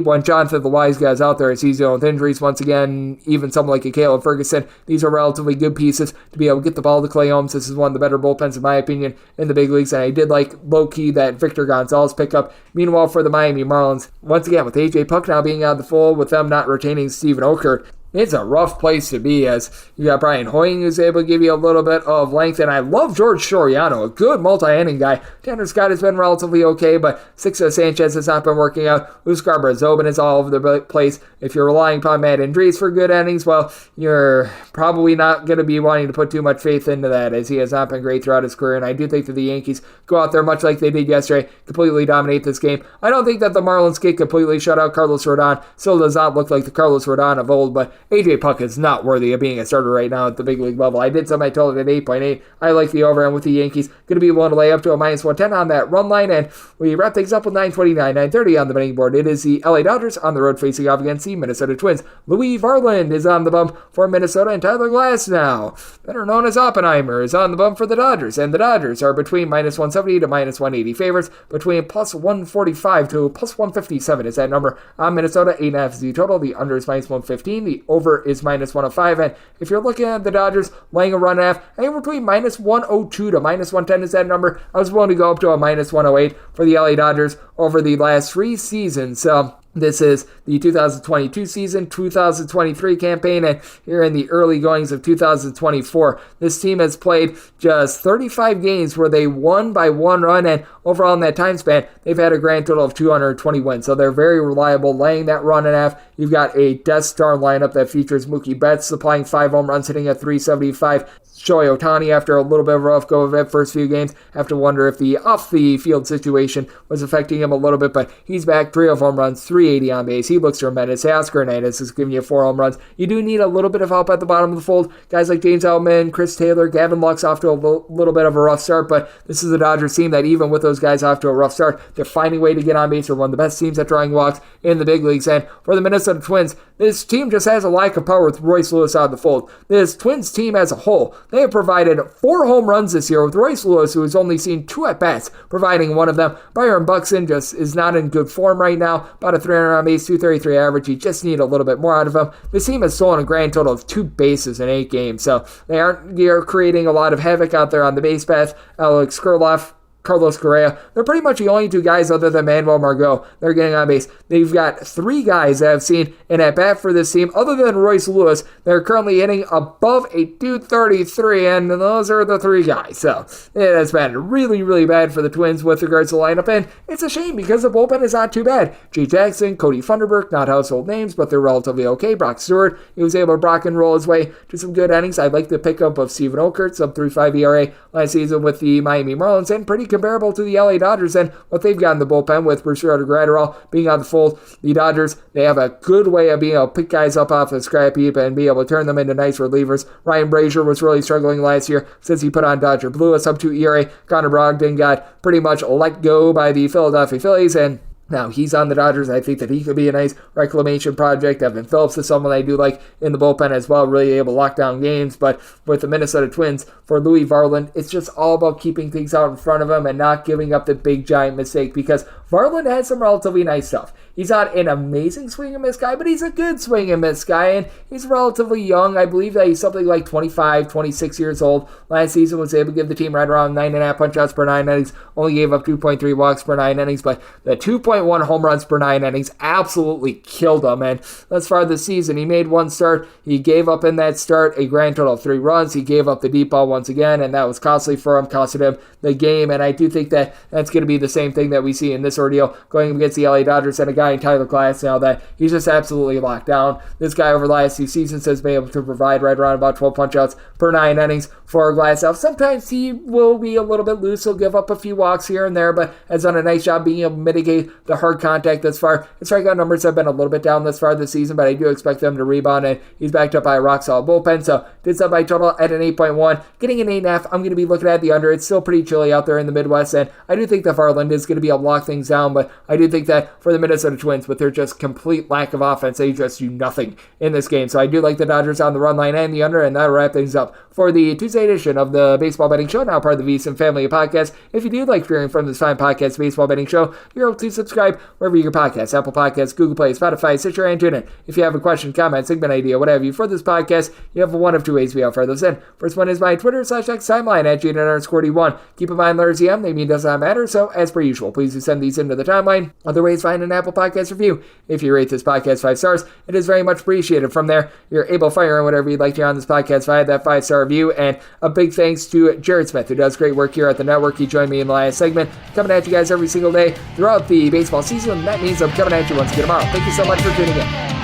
when Jonathan the Wise Guy's out there, he's dealing with injuries once again. Even someone like a Caleb Ferguson, these are relatively good pieces to be able to get the ball to Clay Holmes. This is one of the better bullpens, in my opinion, in the big leagues, and I did like low-key that Victor Gonzalez pickup. Meanwhile, for the Miami Marlins, once again, with AJ Puck now being out of the fold, with them not retaining Steven Okert, it's a rough place to be, as you got Brian Hoying who's able to give you a little bit of length, and I love George Soriano, a good multi-inning guy. Tanner Scott has been relatively okay, but Sixto Sanchez has not been working out. Huascar Zobin is all over the place. If you're relying upon Matt Andriese for good innings, well, you're probably not going to be wanting to put too much faith into that, as he has not been great throughout his career, and I do think that the Yankees go out there much like they did yesterday, completely dominate this game. I don't think that the Marlins can completely shut out Carlos Rodon. Still does not look like the Carlos Rodon of old, but AJ Puck is not worthy of being a starter right now at the big league level. I did some, I told it at 8.8. I like the over, and with the Yankees, going to be willing to lay up to a minus 110 on that run line, and we wrap things up with 9:29, 9:30 on the betting board. It is the LA Dodgers on the road facing off against the Minnesota Twins. Louis Varland is on the bump for Minnesota, and Tyler Glasnow, better known as Oppenheimer, is on the bump for the Dodgers, and the Dodgers are between minus 170 to minus 180 favorites, between plus 145 to plus 157 is that number on Minnesota. 8.5 is the total. The under is minus 115. The over is minus 105. And if you're looking at the Dodgers laying a run and a half, I think between minus 102 to minus 110 is that number. I was willing to go up to a minus 108 for the LA Dodgers over the last 3 seasons. So this is the 2022 season, 2023 campaign, and here in the early goings of 2024. This team has played just 35 games where they won by 1 run, and overall in that time span, they've had a grand total of 220 wins. So they're very reliable, laying that run and a half. You've got a Death Star lineup that features Mookie Betts supplying 5 home runs, hitting at 375. Shohei Ohtani, after a little bit of a rough go of it first few games, have to wonder if the off-the-field situation was affecting him a little bit, but he's back, 3 of home runs, 380 on base. He looks tremendous. Oscar Hernandez is giving you 4 home runs. You do need a little bit of help at the bottom of the fold. Guys like James Outman, Chris Taylor, Gavin Lux off to a little bit of a rough start, but this is a Dodgers team that even with those guys off to a rough start, they're finding a way to get on base. They're one of the best teams at drawing walks in the big leagues, and for the Minnesota Twins, this team just has a lack of power with Royce Lewis out of the fold. This Twins team as a whole, they have provided 4 home runs this year with Royce Lewis, who has only seen 2 at-bats, providing one of them. Byron Buxton just is not in good form right now. About a 300 on base, 233 average. You just need a little bit more out of him. This team has stolen a grand total of 2 bases in 8 games, so they are creating a lot of havoc out there on the base path. Alex Kirilloff, Carlos Correa, they're pretty much the only 2 guys other than Manuel Margot they're getting on base. They've got 3 guys that have seen an at-bat for this team, other than Royce Lewis. They're currently hitting above a 233, and those are the 3 guys. So it has been really, really bad for the Twins with regards to the lineup, and it's a shame because the bullpen is not too bad. Jay Jackson, Cody Funderburk, not household names, but they're relatively okay. Brock Stewart, he was able to rock and roll his way to some good innings. I like the pickup of Steven Okert, sub 3.5 ERA last season with the Miami Marlins, and pretty comparable to the LA Dodgers and what they've got in the bullpen with Bruce Gratterall being on the fold. The Dodgers, they have a good way of being able to pick guys up off the scrap heap and be able to turn them into nice relievers. Ryan Brazier was really struggling last year since he put on Dodger Blue, a sub 2 ERA. Connor Brogdon got pretty much let go by the Philadelphia Phillies, and now he's on the Dodgers. I think that he could be a nice reclamation project. Evan Phillips is someone I do like in the bullpen as well, really able to lock down games. But with the Minnesota Twins, for Louis Varland, it's just all about keeping things out in front of him and not giving up the big giant mistake, because Varland has some relatively nice stuff. He's not an amazing swing and miss guy, but he's a good swing and miss guy, and he's relatively young. I believe that he's something like 25, 26 years old. Last season was able to give the team right around 9.5 punch-outs per 9 innings, only gave up 2.3 walks per 9 innings, but the 2.1 home runs per 9 innings absolutely killed him, and thus far this season, he made 1 start. He gave up in that start a grand total of 3 runs. He gave up the deep ball once again, and that was costly for him, costed him the game, and I do think that that's going to be the same thing that we see in this ordeal going against the LA Dodgers, and a guy in Tyler Glasnow that he's just absolutely locked down. This guy over the last 2 seasons has been able to provide right around about 12 punch-outs per 9 innings for Glasnow. Sometimes he will be a little bit loose. He'll give up a few walks here and there, but has done a nice job being able to mitigate the hard contact thus far. His strikeout numbers have been a little bit down thus far this season, but I do expect them to rebound, and he's backed up by a rock-solid bullpen, so did sub by total at an 8.1. Getting an 8.5, I'm going to be looking at the under. It's still pretty chilly out there in the Midwest, and I do think that Varland is going to be able to lock things down, but I do think that for the Minnesota Twins, with their just complete lack of offense, they just do nothing in this game. So I do like the Dodgers on the run line and the under, and that'll wrap things up for the Tuesday edition of the Baseball Betting Show, now part of the VSIN family of podcasts. If you do like hearing from this fine podcast, Baseball Betting Show, you're able to subscribe subscribe wherever you get podcasts, Apple Podcasts, Google Play, Spotify, Stitcher, and TuneIn. If you have a question, comment, segment idea, whatever you for this podcast, you have one of two ways we fire those in. First one is my Twitter/X timeline at Jaden_D1. Keep in mind, letters EM, they mean does not matter, so as per usual, please do send these into the timeline. Other ways, find an Apple Podcast review. If you rate this podcast 5 stars, it is very much appreciated. From there, you're able to fire in whatever you'd like to hear on this podcast via that 5-star review. And a big thanks to Jared Smith, who does great work here at the network. He joined me in the last segment, coming at you guys every single day throughout the baseball season. That means I'm coming at you once again tomorrow. Thank you so much for tuning in.